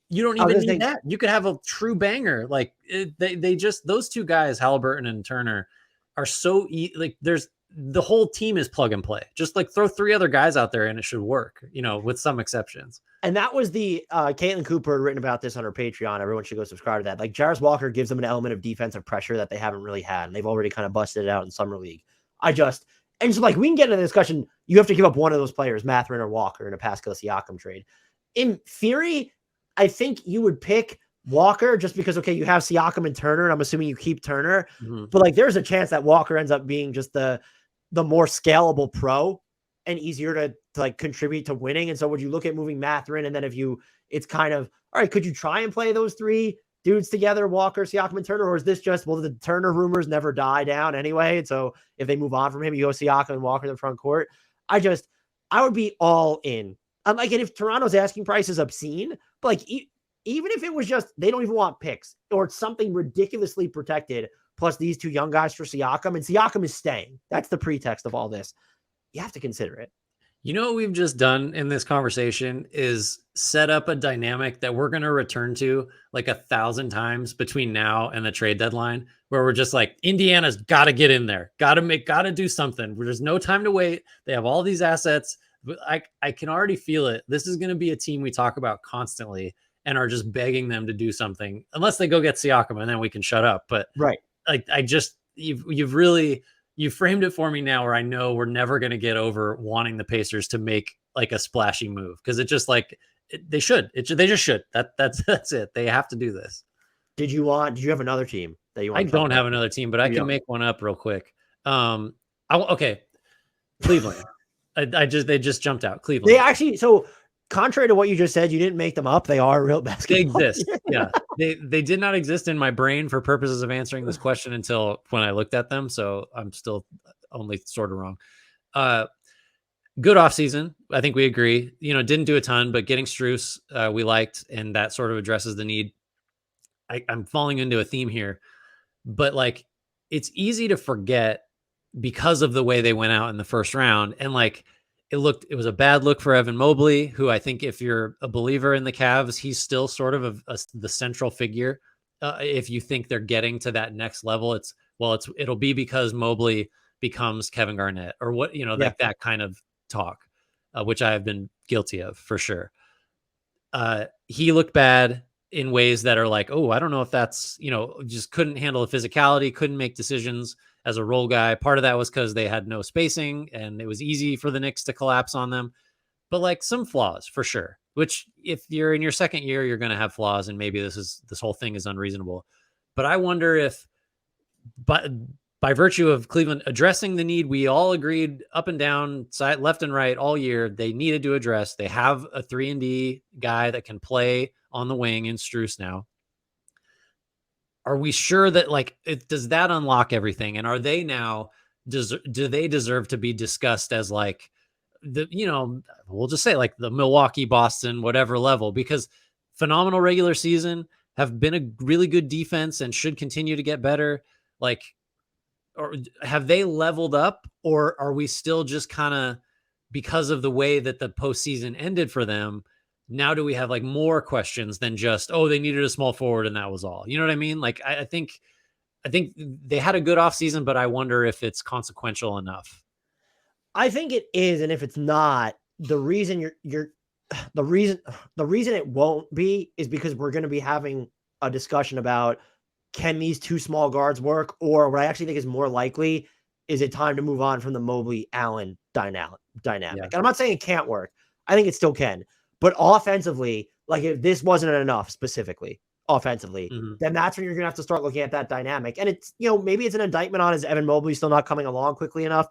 you don't even need that. You could have a true banger. Like those two guys, Halliburton and Turner, are so like the whole team is plug and play. Just like throw three other guys out there and it should work, with some exceptions. And that was Caitlin Cooper had written about this on her Patreon. Everyone should go subscribe to that. Like Jarris Walker gives them an element of defensive pressure that they haven't really had. And they've already kind of busted it out in summer league. And so like we can get into the discussion. You have to give up one of those players, Mathurin or Walker, in a Pascal Siakam trade. In theory, I think you would pick Walker just because, you have Siakam and Turner, and I'm assuming you keep Turner. But like there's a chance that Walker ends up being just the more scalable pro and easier to like contribute to winning. And so would you look at moving Mathurin? And then it's kind of, all right, could you try and play those three dudes together, Walker, Siakam, and Turner? Or is this just, well, the Turner rumors never die down anyway? And so if they move on from him, you go Siakam and Walker in the front court. I would be all in. And if Toronto's asking price is obscene, but like even if it was just, they don't even want picks or it's something ridiculously protected, plus these two young guys for Siakam, and Siakam is staying. That's the pretext of all this. You have to consider it. You know what we've just done in this conversation is set up a dynamic that we're going to return to like 1,000 times between now and the trade deadline, where we're just like, Indiana's got to get in there, got to do something. There's no time to wait. They have all these assets. I can already feel it. This is going to be a team we talk about constantly and are just begging them to do something, unless they go get Siakam and then we can shut up. But you framed it for me now where I know we're never going to get over wanting the Pacers to make like a splashy move, because it just they just should. That's it. They have to do this. Did you have another team that you want? I don't have another team, but I can make one up real quick. Okay. Cleveland. They just jumped out. Cleveland. They actually, so contrary to what you just said, you didn't make them up. They are real basketball. They exist. Yeah. They did not exist in my brain for purposes of answering this question until when I looked at them. So I'm still only sort of wrong. Good offseason. I think we agree. Didn't do a ton, but getting Strus, we liked, and that sort of addresses the need. I'm falling into a theme here, but like it's easy to forget because of the way they went out in the first round. And like it was a bad look for Evan Mobley, who I think if you're a believer in the Cavs, he's still sort of the central figure. If you think they're getting to that next level, it'll be because Mobley becomes Kevin Garnett or what, like that kind of talk, which I have been guilty of for sure. He looked bad in ways that are like, oh, I don't know if that's, just couldn't handle the physicality, couldn't make decisions as a role guy. Part of that was because they had no spacing and it was easy for the Knicks to collapse on them, but like some flaws for sure, which if you're in your second year, you're going to have flaws. And maybe this whole thing is unreasonable, But I wonder if, by virtue of Cleveland addressing the need we all agreed up and down, side, left and right all year, they needed to address. They have a 3-and-D guy that can play on the wing in Strus now. Are we sure that does that unlock everything? And are they now, do they deserve to be discussed as like we'll just say like the Milwaukee, Boston, whatever level, because phenomenal regular season, have been a really good defense and should continue to get better. Like, or have they leveled up, or are we still just kind of, because of the way that the postseason ended for them, now do we have like more questions than just, oh, they needed a small forward and that was all? You know what I mean? Like, I think they had a good offseason, but I wonder if it's consequential enough. I think it is, and if it's not, the reason the reason it won't be is because we're going to be having a discussion about, can these two small guards work, or what I actually think is more likely, is it time to move on from the Mobley Allen dynamic? Yeah. And I'm not saying it can't work. I think it still can, but offensively, like if this wasn't enough specifically offensively, then that's when you're going to have to start looking at that dynamic. And it's, maybe it's an indictment on, is Evan Mobley still not coming along quickly enough?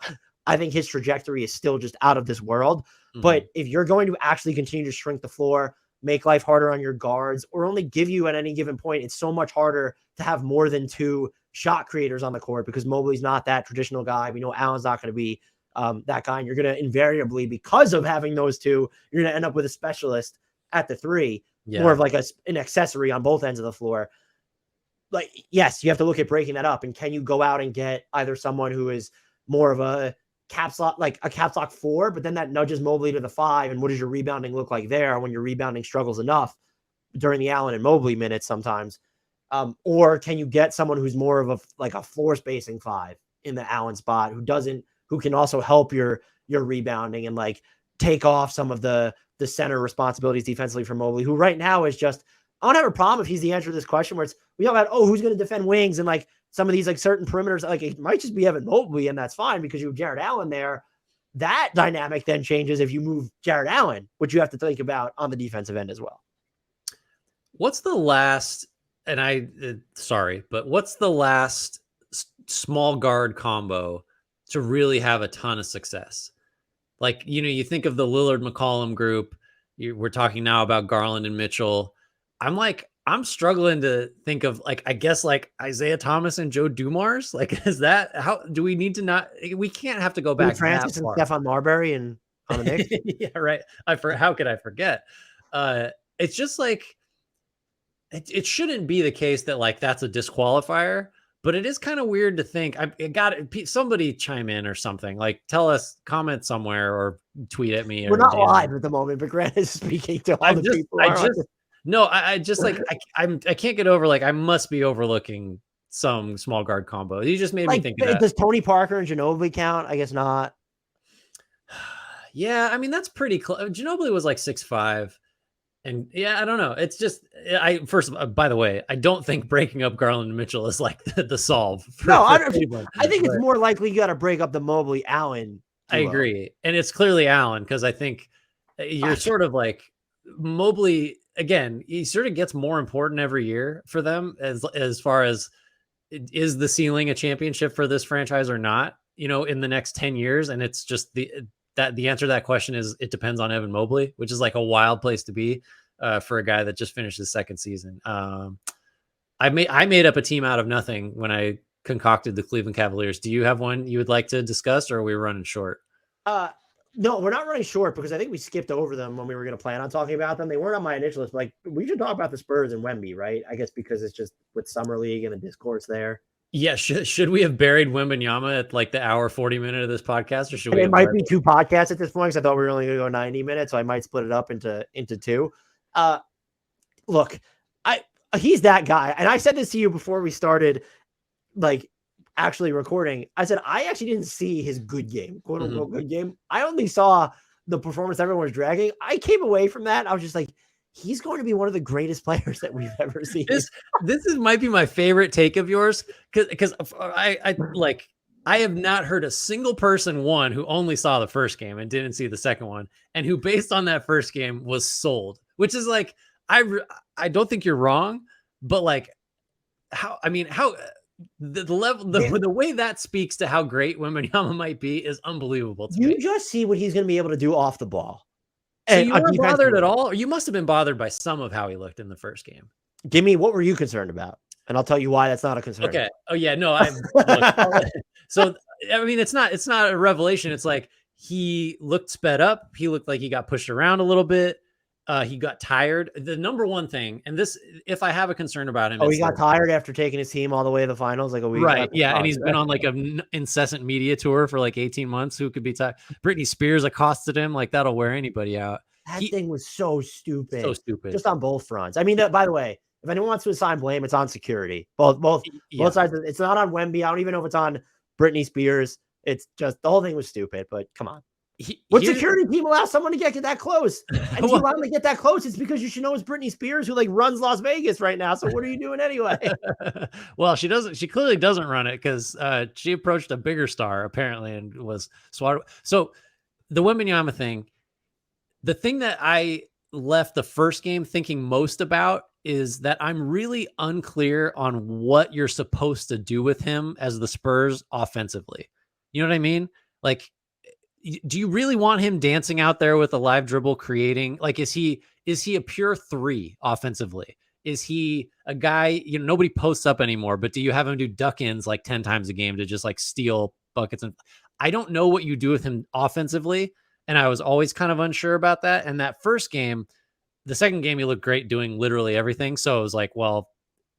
I think his trajectory is still just out of this world. But if you're going to actually continue to shrink the floor, make life harder on your guards, or only give you at any given point, it's so much harder to have more than two shot creators on the court, because Mobley's not that traditional guy. We know Allen's not going to be that guy. And you're going to invariably, because of having those two, you're going to end up with a specialist at the three, more of like an accessory on both ends of the floor. Like, yes, you have to look at breaking that up. And can you go out and get either someone who is more of a caps lock 4, but then that nudges Mobley to the 5. And what does your rebounding look like there when your rebounding struggles enough during the Allen and Mobley minutes sometimes? Or can you get someone who's more of a floor spacing 5 in the Allen spot, who can also help your rebounding and like take off some of the center responsibilities defensively for Mobley, who right now is just, I don't have a problem if he's the answer to this question, where we talk about, who's going to defend wings and like some of these like certain perimeters, like it might just be Evan Mobley, and that's fine because you have Jared Allen there. That dynamic then changes if you move Jared Allen, which you have to think about on the defensive end as well. What's the last, and what's the last small guard combo to really have a ton of success? Like, you think of the Lillard McCollum group. We're talking now about Garland and Mitchell. I'm struggling to think of, like, I guess like Isaiah Thomas and Joe Dumars. Like, is that, how do we need to not, we can't have to go back Francis and Stephon Marbury and on the Knicks. Yeah, right. How could I forget? It's just like, it shouldn't be the case that like that's a disqualifier, but it is kind of weird to think. Somebody chime in or something, like tell us, comment somewhere or tweet at me. We're not live at the moment, but Grant is speaking to all the people. I just like, I can't get over, like, I must be overlooking some small guard combo. You just made me think of that. Does Tony Parker and Ginobili count? I guess not. Yeah, I mean, that's pretty close. Ginobili was like 6'5". And yeah, I don't know. It's just, by the way, I don't think breaking up Garland and Mitchell is like the solve. I think it's more likely you got to break up the Mobley Allen duo. I agree. And it's clearly Allen, because I think you're sort of like Mobley, again, he sort of gets more important every year for them as far as, is the ceiling a championship for this franchise or not, in the next 10 years. And it's just the answer to that question is, it depends on Evan Mobley, which is like a wild place to be for a guy that just finished his second season. I made up a team out of nothing when I concocted the Cleveland Cavaliers. Do you have one you would like to discuss, or are we running short? No, we're not running short, because I think we skipped over them when we were going to plan on talking about them. They weren't on my initial list. Like, we should talk about the Spurs and Wemby, right? I guess because it's just with Summer League and the discourse there. Yeah, should we have buried Wembanyama at like the hour 40 minute of this podcast, or should we? It might be 2 podcasts at this point, because I thought we were only going to go 90 minutes, so I might split it up into 2. Look, he's that guy, and I said this to you before we started, like, actually recording. I said I actually didn't see his good game, quote unquote good game. I only saw the performance everyone was dragging. I came away from that. I was just like, he's going to be one of the greatest players that we've ever seen. Might be my favorite take of yours, because I have not heard a single person, one, who only saw the first game and didn't see the second one, and who based on that first game was sold, which is like, I don't think you're wrong, but like, the level, the way that speaks to how great Wembanyama might be is unbelievable to me. You just see what he's going to be able to do off the ball. So you weren't bothered at all? Or you must have been bothered by some of how he looked in the first game. What were you concerned about? And I'll tell you why that's not a concern. Okay. Oh yeah, no, so I mean, it's not a revelation. It's like he looked sped up. He looked like he got pushed around a little bit. He got tired. The number one thing, and this, if I have a concern about him, he got tired after taking his team all the way to the finals, like a week. Right. Yeah, and he's been on like an incessant media tour for like 18 months. Who could be tired? Britney Spears accosted him. Like that'll wear anybody out. That thing was so stupid. So stupid. Just on both fronts. I mean, by the way, if anyone wants to assign blame, it's on security. Both sides. It's not on Wemby. I don't even know if it's on Britney Spears. It's just the whole thing was stupid. But come on, what security team allows someone to get that close? And if you allow them to get that close, it's because you should know it's Britney Spears who like runs Las Vegas right now. So what are you doing anyway? Well, she doesn't. She clearly doesn't run it because she approached a bigger star apparently and was swatted. So the Wembanyama thing, the thing that I left the first game thinking most about is that I'm really unclear on what you're supposed to do with him as the Spurs offensively. You know what I mean? Like, do you really want him dancing out there with a live dribble creating? Like, is he a pure three offensively? Is he a guy, nobody posts up anymore, but do you have him do duck-ins like 10 times a game to just like steal buckets? And I don't know what you do with him offensively. And I was always kind of unsure about that. And that first game, the second game, he looked great doing literally everything. So I was like, well,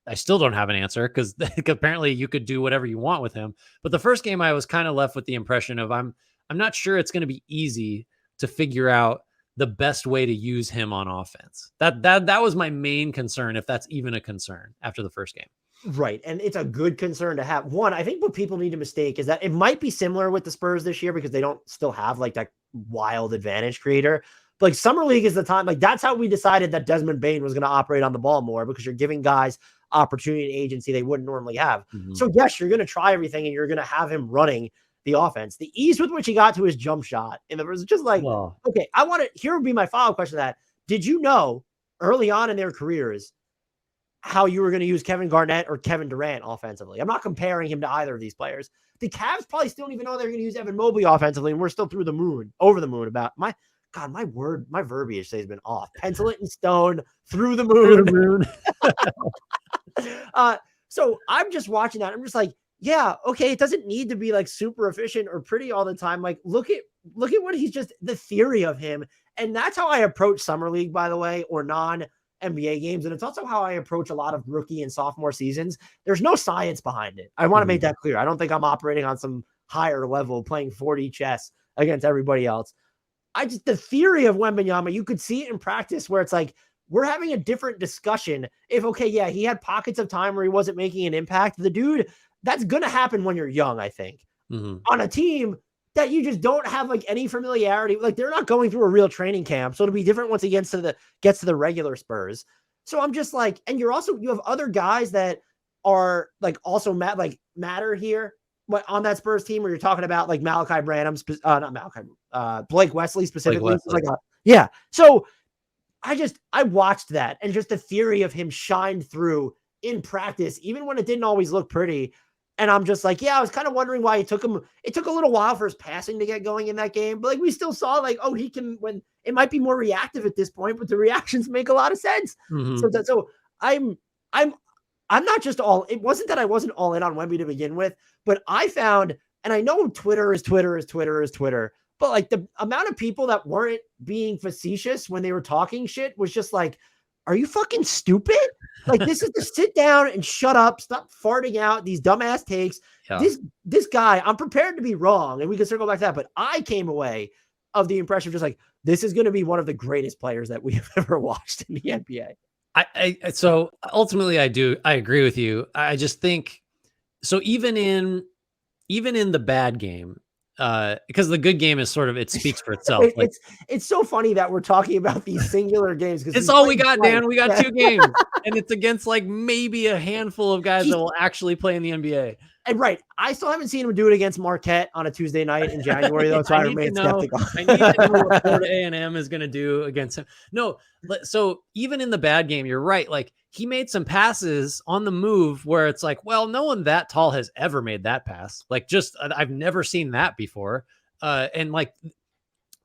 I still don't have an answer because apparently you could do whatever you want with him. But the first game, I was kind of left with the impression of I'm not sure it's going to be easy to figure out the best way to use him on offense. That was my main concern, if that's even a concern after the first game. Right. And it's a good concern to have. One, I think what people need to mistake is that it might be similar with the Spurs this year because they don't still have like that wild advantage creator. But like Summer League is the time, like that's how we decided that Desmond Bane was going to operate on the ball more because you're giving guys opportunity and agency they wouldn't normally have. Mm-hmm. So yes, you're going to try everything and you're going to have him running the offense. The ease with which he got to his jump shot, and it was just like, okay, here would be my follow-up question to that. Did you know early on in their careers how you were going to use Kevin Garnett or Kevin Durant offensively? I'm not comparing him to either of these players. The Cavs probably still don't even know they're going to use Evan Mobley offensively, and we're still over the moon about my verbiage today has been off. Pencil it in stone, through the moon. So I'm just watching that. I'm just like, yeah, okay. It doesn't need to be like super efficient or pretty all the time. Like, look at what he's just the theory of him. And that's how I approach Summer League, by the way, or non-NBA games. And it's also how I approach a lot of rookie and sophomore seasons. There's no science behind it. I want to make that clear. I don't think I'm operating on some higher level playing 4D chess against everybody else. The theory of Wembanyama, you could see it in practice where it's like, we're having a different discussion. He had pockets of time where he wasn't making an impact. The dude, that's going to happen when you're young, I think. Mm-hmm. On a team that you just don't have like any familiarity. Like they're not going through a real training camp. So it'll be different once he gets to the regular Spurs. So I'm just like, and you have other guys that are like also matter here. But on that Spurs team where you're talking about like Malachi Branham, Blake Wesley specifically. Yeah. So I watched that and just the theory of him shined through in practice, even when it didn't always look pretty. And I'm just like, yeah, I was kind of wondering why it took a little while for his passing to get going in that game. But like, we still saw like, he can, when it might be more reactive at this point, but the reactions make a lot of sense. Mm-hmm. So I'm not just it wasn't that I wasn't all in on Wemby to begin with, but I found, and I know Twitter is Twitter, but like the amount of people that weren't being facetious when they were talking shit was just like, are you fucking stupid? Like, this is to sit down and shut up, stop farting out these dumbass takes. Yeah. This guy, I'm prepared to be wrong, and we can circle back to that, but I came away of the impression of just like, this is going to be one of the greatest players that we have ever watched in the NBA. So ultimately I agree with you. I just think, so even in the bad game, because the good game is sort of, it speaks for itself. It's so funny that we're talking about these singular games because it's all we got, Dan. We got 2 games, and it's against like maybe a handful of guys that will actually play in the NBA. And right, I still haven't seen him do it against Marquette on a Tuesday night in January, though. So I remain skeptical. I need to know what Florida A&M is going to do against him. No, so even in the bad game, you're right. Like he made some passes on the move where it's like, well, no one that tall has ever made that pass. Like, just I've never seen that before. And like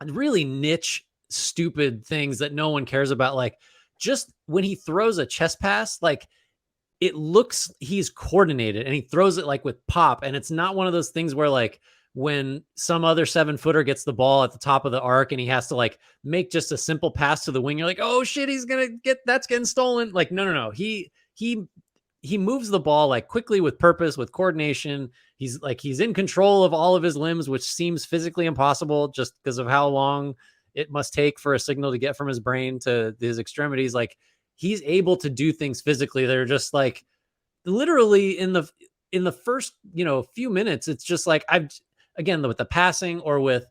really niche, stupid things that no one cares about. Like, just when he throws a chest pass, like it looks he's coordinated and he throws it like with pop. And it's not one of those things where like when some other 7-footer gets the ball at the top of the arc and he has to like make just a simple pass to the wing, you're like, oh shit, he's gonna get that's getting stolen. Like, no. He moves the ball like quickly with purpose, with coordination. He's in control of all of his limbs, which seems physically impossible just because of how long it must take for a signal to get from his brain to his extremities. Like, he's able to do things physically that are just like literally in the first, few minutes. It's just like again, with the passing or with,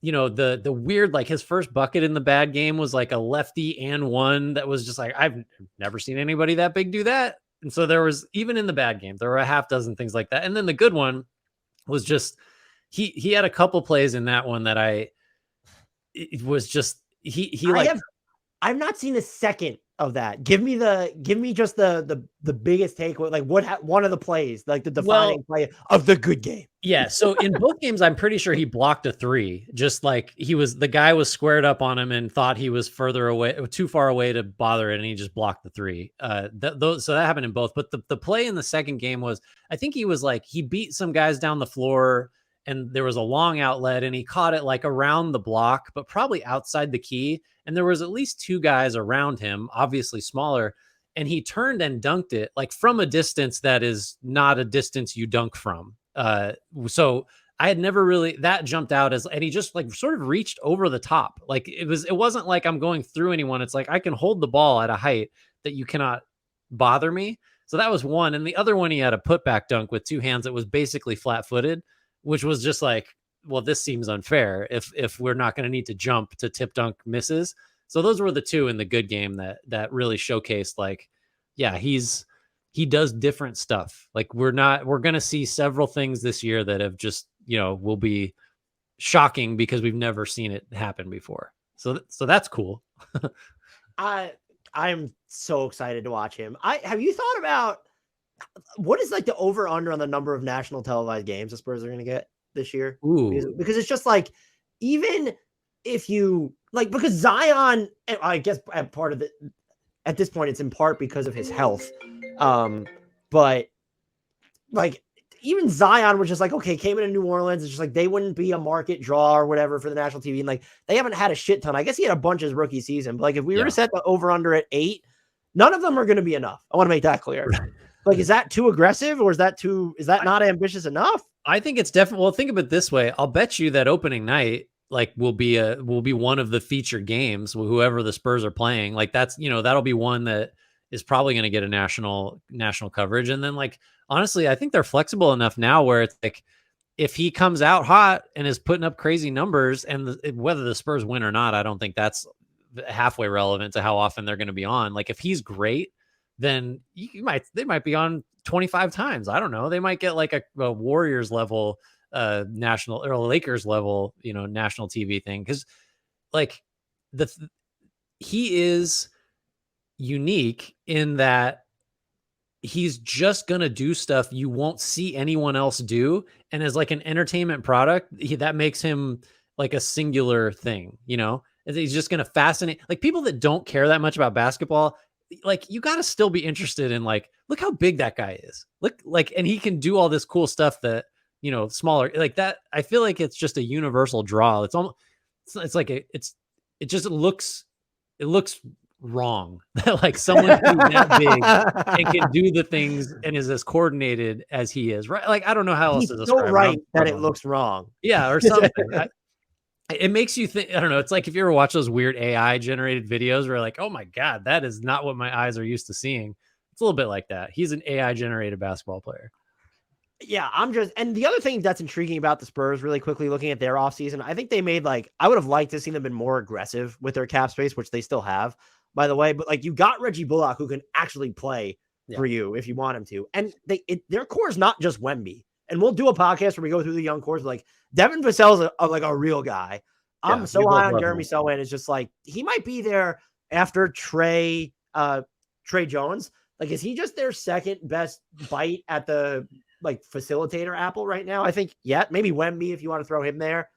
the weird, like his first bucket in the bad game was like a lefty and one that was just like, I've never seen anybody that big do that. And so there was, even in the bad game, there were a half dozen things like that. And then the good one was just, he had a couple plays in that one that it was just, I've not seen a second of that. Give me just the biggest takeaway. Like one of the plays, like the defining play of the good game. Yeah. So in both games, I'm pretty sure he blocked a 3. Just like the guy was squared up on him and thought he was too far away to bother it. And he just blocked the 3. So that happened in both. But the play in the second game was, I think he beat some guys down the floor and there was a long outlet and he caught it like around the block, but probably outside the key. And there was at least 2 guys around him, obviously smaller. And he turned and dunked it like from a distance that is not a distance you dunk from. So I had never really, that jumped out and he just like sort of reached over the top. Like it wasn't like I'm going through anyone. It's like I can hold the ball at a height that you cannot bother me. So that was one. And the other one, he had a putback dunk with 2 hands that was basically flat footed, which was just like, well, this seems unfair if we're not going to need to jump to tip dunk misses. So those were the 2 in the good game that really showcased like, yeah, he does different stuff. Like we're going to see several things this year that have just, will be shocking because we've never seen it happen before. So that's cool. I'm so excited to watch him. Have you thought about what is like the over under on the number of national televised games the Spurs are going to get this year? Ooh. Because it's just like, even if you like, because Zion, I guess part of it at this point, it's in part because of his health. But like even Zion was just like, okay, came into New Orleans. It's just like, they wouldn't be a market draw or whatever for the national TV. And like, they haven't had a shit ton. I guess he had a bunch his rookie season, but like, if we were to set the over under at 8, none of them are going to be enough. I want to make that clear. Like, is that too aggressive or is that not ambitious enough? I think it's definitely, well, think of it this way. I'll bet you that opening night, like will be one of the featured games, whoever the Spurs are playing. Like that's, that'll be one that is probably going to get a national coverage. And then like, honestly, I think they're flexible enough now where it's like, if he comes out hot and is putting up crazy numbers and whether the Spurs win or not, I don't think that's halfway relevant to how often they're going to be on. Like if he's great, then they might be on 25 times. I don't know. They might get like a Warriors level national or Lakers level, national TV thing. Cause like he is unique in that he's just going to do stuff you won't see anyone else do. And as like an entertainment product, that makes him like a singular thing, he's just going to fascinate like people that don't care that much about basketball. Like you got to still be interested in like, look how big that guy is. Look like, and he can do all this cool stuff that, smaller like that. I feel like it's just a universal draw. It's almost, it's like it just looks wrong that like someone who's that big and can do the things and is as coordinated as he is, right? Like, I don't know how else to describe so right that it looks wrong. Yeah. Or something. It makes you think, I don't know. It's like if you ever watch those weird AI generated videos where like, oh my God, that is not what my eyes are used to seeing. It's a little bit like that. He's an AI generated basketball player. Yeah, and the other thing that's intriguing about the Spurs, really quickly looking at their offseason, I think they made I would have liked to see them been more aggressive with their cap space, which they still have, by the way. But like, you got Reggie Bullock who can actually play for you if you want him to. And their core is not just Wemby. And we'll do a podcast where we go through the young cores. Like Devin Vassell's a real guy. I'm so high on Jeremy Sohan. It's just like, he might be there after Trey Jones. Like, is he just their second best bite at the like facilitator apple right now? I think, yeah, maybe Wemby if you want to throw him there.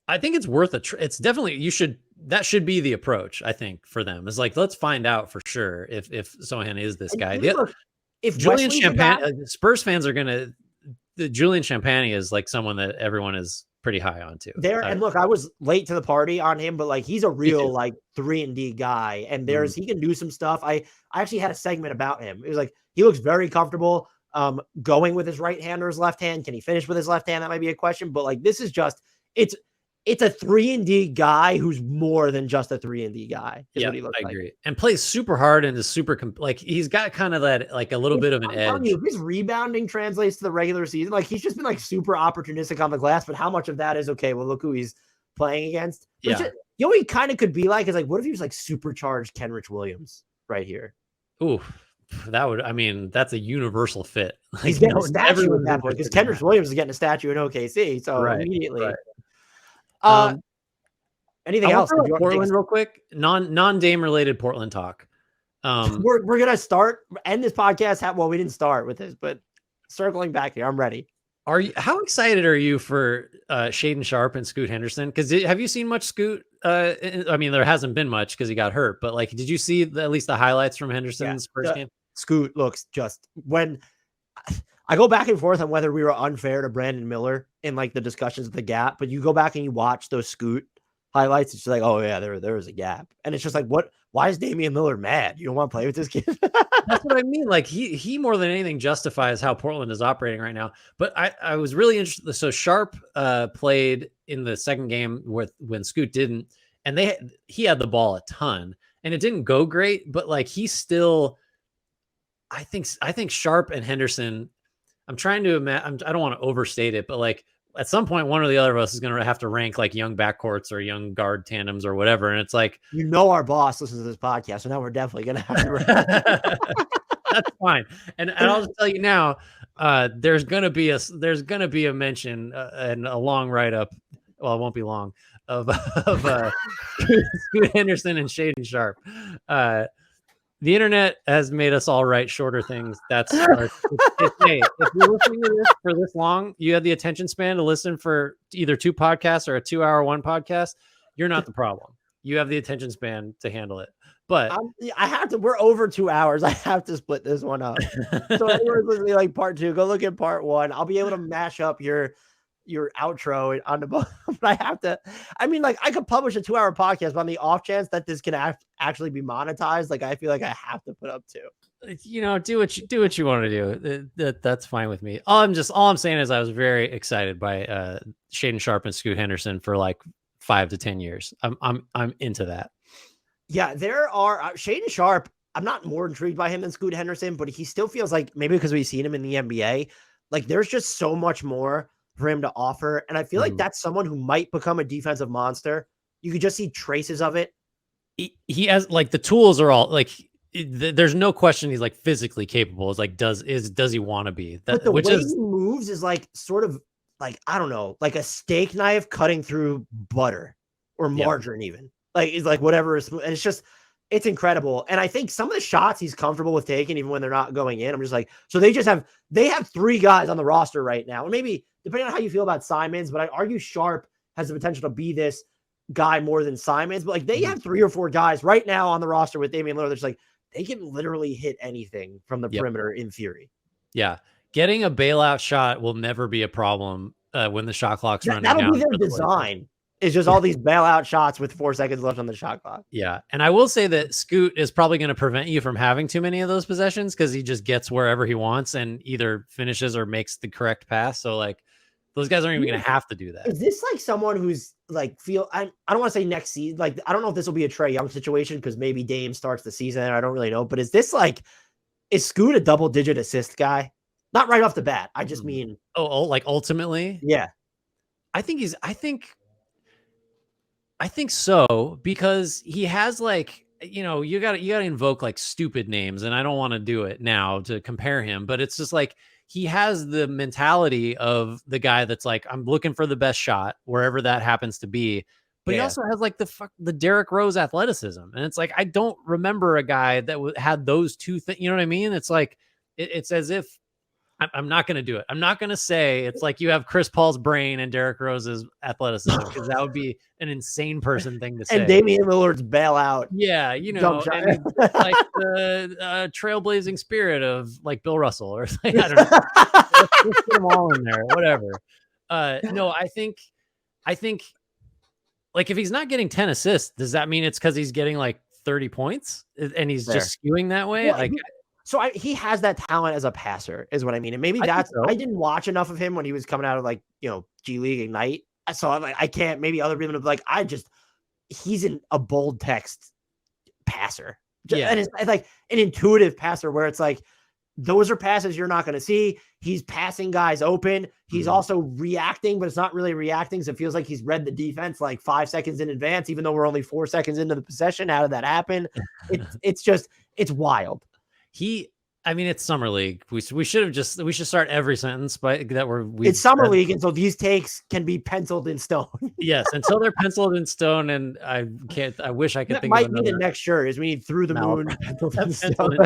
I think it's worth it's definitely, that should be the approach, I think, for them. Is like, let's find out for sure if Sohan is this guy. Look, if Julian Wesley's Champagne, Spurs fans are gonna, the Julian Champagne is like someone that everyone is pretty high on too. And look, I was late to the party on him, but like, he's a real like 3-and-D guy, and he can do some stuff. I actually had a segment about him. It was like, he looks very comfortable going with his right hand or his left hand. Can he finish with his left hand? That might be a question, but like, this is just, it's a 3-and-D guy who's more than just a 3-and-D guy. Yeah, I agree. And plays super hard and is super like, he's got kind of that, like a little bit of an edge. If his rebounding translates to the regular season, like he's just been like super opportunistic on the glass, but how much of that is okay? Well, look who he's playing against. Yeah. You know what he kind of could be like is like, what if he was like supercharged Kenrich Williams right here? Ooh, that would, I mean, that's a universal fit. Like, he's getting a statue at that point because Kenrich Williams is getting a statue in OKC. So immediately. Right. Anything else? Portland real quick, non-Dame related Portland talk. We're gonna end this podcast. Well, we didn't start with this, but circling back here, I'm ready. How excited are you for Shaedon Sharpe and Scoot Henderson? Because have you seen much Scoot? I mean, there hasn't been much because he got hurt, but like, did you see at least the highlights from Henderson's first game? Scoot looks just, when I go back and forth on whether we were unfair to Brandon Miller in like the discussions of the gap, but you go back and you watch those Scoot highlights, it's just like, oh yeah, there was a gap, and it's just like, why is Damian Miller mad? You don't want to play with this kid? That's what I mean. Like, he more than anything justifies how Portland is operating right now. But I was really interested. So Sharp played in the second game when Scoot didn't, and he had the ball a ton, and it didn't go great, but like, he still, I think Sharp and Henderson, I'm trying to imagine, I don't want to overstate it, but like, at some point, one or the other of us is going to have to rank like young backcourts or young guard tandems or whatever. And it's like, our boss listens to this podcast, so now we're definitely going to have to. That's fine. And I'll just tell you now, there's going to be a mention and a long write up. Well, it won't be long, of Scoot Henderson and Shaedon Sharpe. The internet has made us all write shorter things. Hey, if you're listening to this for this long, you have the attention span to listen for either 2 podcasts or a 2-hour one podcast. You're not the problem. You have the attention span to handle it. But I have to. We're over 2 hours. I have to split this one up. So anyone's listening like part 2, go look at part 1. I'll be able to mash up your outro on the book, but I have to. I mean, like, I could publish a 2-hour podcast, but on the off chance that this can actually be monetized, like, I feel like I have to put up 2. You know, do what you want to do. That's fine with me. All I'm saying is I was very excited by Shaedon Sharpe and Scoot Henderson for like 5 to 10 years. I'm into that. Yeah, there are Shaedon Sharpe. I'm not more intrigued by him than Scoot Henderson, but he still feels like, maybe because we've seen him in the NBA, like there's just so much more for him to offer. And I feel like that's someone who might become a defensive monster. You could just see traces of it. He has, like, the tools are all like, there's no question he's like physically capable. It's like, does he want to be? But the way he moves is like sort of like, I don't know, like a steak knife cutting through butter or margarine even. Like, it's like whatever is, and it's incredible. And I think some of the shots he's comfortable with taking, even when they're not going in, I'm just like, so they have 3 guys on the roster right now. And maybe depending on how you feel about Simons, but I argue Sharpe has the potential to be this guy more than Simons. But like, they have 3 or 4 guys right now on the roster with Damian Lillard. That's like, they can literally hit anything from the perimeter in theory. Yeah. Getting a bailout shot will never be a problem when the shot clock's running out. That'll be their design. It's just all these bailout shots with 4 seconds left on the shot clock. Yeah. And I will say that Scoot is probably going to prevent you from having too many of those possessions because he just gets wherever he wants and either finishes or makes the correct pass. So like, those guys aren't even going to have to do that. Is this like someone who's like, I don't want to say next season. Like, I don't know if this will be a Trae Young situation because maybe Dame starts the season. I don't really know. But is Scoot a double-digit assist guy? Not right off the bat. I just mean. Oh, like ultimately? Yeah. I think so, because he has, like, you know, you got to invoke like stupid names, and I don't want to do it now to compare him, but it's just like, he has the mentality of the guy that's like, I'm looking for the best shot wherever that happens to be, but he also has like the Derrick Rose athleticism. And it's like, I don't remember a guy that had those two things. You know what I mean? It's like, it's as if I'm not going to do it. I'm not going to say it's like you have Chris Paul's brain and Derrick Rose's athleticism, because that would be an insane person thing to say. And Damian Lillard's bailout. Yeah, you know, and like the trailblazing spirit of like Bill Russell, or like, I don't know. Let's put them all in there, whatever. No, I think like if he's not getting 10 assists, does that mean it's because he's getting like 30 points and he's just skewing that way? Well, he has that talent as a passer, is what I mean. And maybe I didn't watch enough of him when he was coming out of like, G League Ignite. So I'm like, I can't, maybe other people have like, he's a bold text passer. Yeah. And it's like an intuitive passer where it's like, those are passes you're not going to see. He's passing guys open. He's also reacting, but it's not really reacting. So it feels like he's read the defense like 5 seconds in advance, even though we're only 4 seconds into the possession. How did that happen? It's wild. It's summer league. We should start every sentence it's summer league. And so these takes can be penciled in stone. Yes. Until they're penciled in stone. And I wish I could think of another. Might be the next shirt is we need through the moon. Penciled in stone.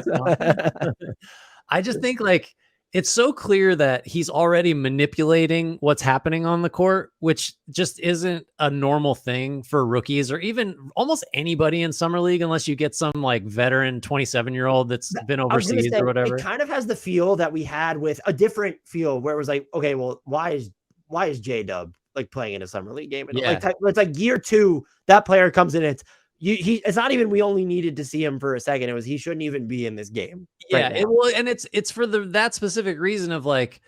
I just think like it's so clear that he's already manipulating what's happening on the court, which just isn't a normal thing for rookies or even almost anybody in summer league, unless you get some like veteran 27-year-old that's been overseas or whatever. It kind of has the feel that we had with a different feel where it was like, okay, well, why is J-Dub like playing in a summer league game? And it's like year 2, that player comes in. It's not even we only needed to see him for a second. It was he shouldn't even be in this game. Yeah, and it's for that specific reason of like,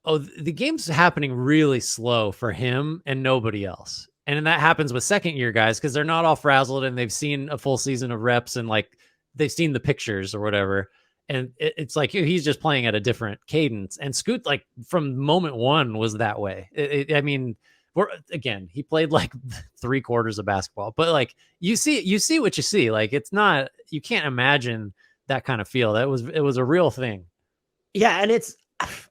oh, the game's happening really slow for him and nobody else. And that happens with second year guys because they're not all frazzled and they've seen a full season of reps and like they've seen the pictures or whatever. And it's like he's just playing at a different cadence. And Scoot, like from moment one, was that way. He played like 3 quarters of basketball, but like you see what you see. Like it's not, you can't imagine that kind of feel. It was a real thing. Yeah. And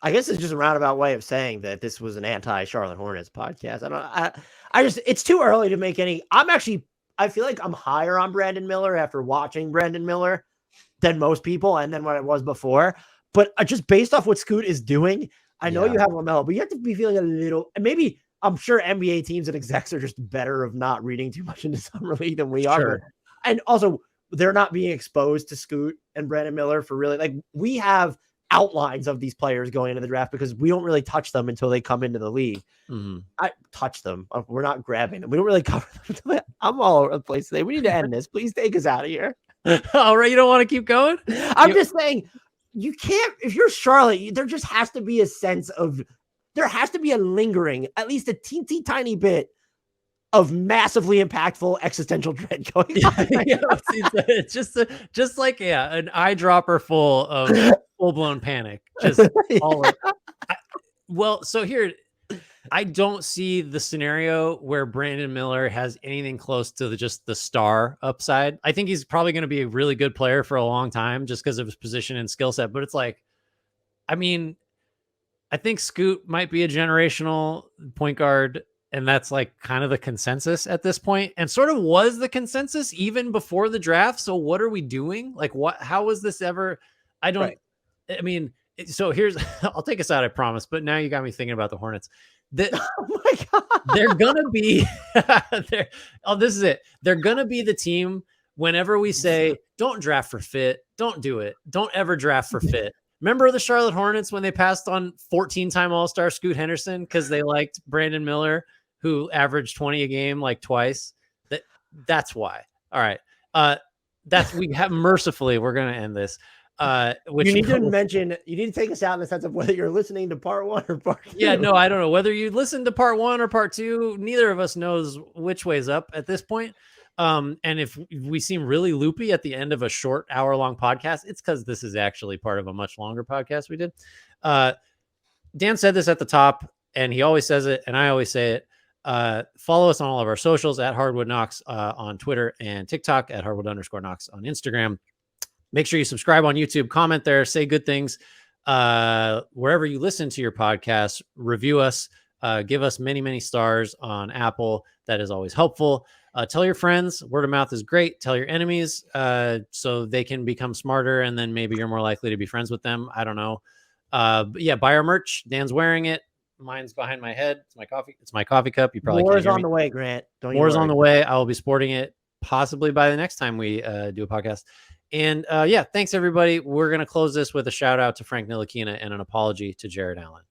I guess it's just a roundabout way of saying that this was an anti-Charlotte Hornets podcast. It's too early to make any, I feel like I'm higher on Brandon Miller after watching Brandon Miller than most people. And then what it was before, but just based off what Scoot is doing, I know you have LaMelo, but you have to be feeling a little, and maybe I'm sure NBA teams and execs are just better of not reading too much into summer league than we are. Sure. And also they're not being exposed to Scoot and Brandon Miller for really, like, we have outlines of these players going into the draft because we don't really touch them until they come into the league. Mm-hmm. I touch them. We're not grabbing them. We don't really cover them. I'm all over the place today. We need to end this. Please take us out of here. All right. You don't want to keep going? I'm just saying you can't, if you're Charlotte, there just has to be a sense of, there has to be a lingering, at least a teensy tiny bit of massively impactful existential dread going on. It's just like an eyedropper full of full-blown panic. Just all well, so here, I don't see the scenario where Brandon Miller has anything close to just the star upside. I think he's probably going to be a really good player for a long time just because of his position and skill set. But it's like, I think Scoot might be a generational point guard, and that's like kind of the consensus at this point, and sort of was the consensus even before the draft. So what are we doing? Like, how was this ever? So here's, I'll take us out, I promise. But now you got me thinking about the Hornets. Oh my God. They're going to be, this is it. They're going to be the team whenever we say, don't draft for fit. Don't do it. Don't ever draft for fit. Remember the Charlotte Hornets when they passed on 14-time All-Star Scoot Henderson because they liked Brandon Miller, who averaged 20 a game like twice? That's why. All right. Mercifully, we're going to end this. Which you need to take us out in the sense of whether you're listening to part 1 or part 2. Yeah, no, I don't know whether you listen to part 1 or part 2. Neither of us knows which way's up at this point. And if we seem really loopy at the end of a short hour-long podcast, it's because this is actually part of a much longer podcast we did. Dan said this at the top, and he always says it, and I always say it. Follow us on all of our socials at HardwoodKnocks on Twitter and TikTok, at Hardwood_Knocks on Instagram. Make sure you subscribe on YouTube, comment there, say good things. Wherever you listen to your podcast, review us. Give us many, many stars on Apple. That is always helpful. Tell your friends. Word of mouth is great. Tell your enemies so they can become smarter, and then maybe you're more likely to be friends with them. I don't know. But yeah, buy our merch. Dan's wearing it. Mine's behind my head. It's my coffee. It's my coffee cup. You probably More can't is hear on me. the way, Grant. Don't you More is worry. on the way. I will be sporting it possibly by the next time we do a podcast. And yeah, thanks everybody. We're going to close this with a shout out to Frank Ntilikina and an apology to Jared Allen.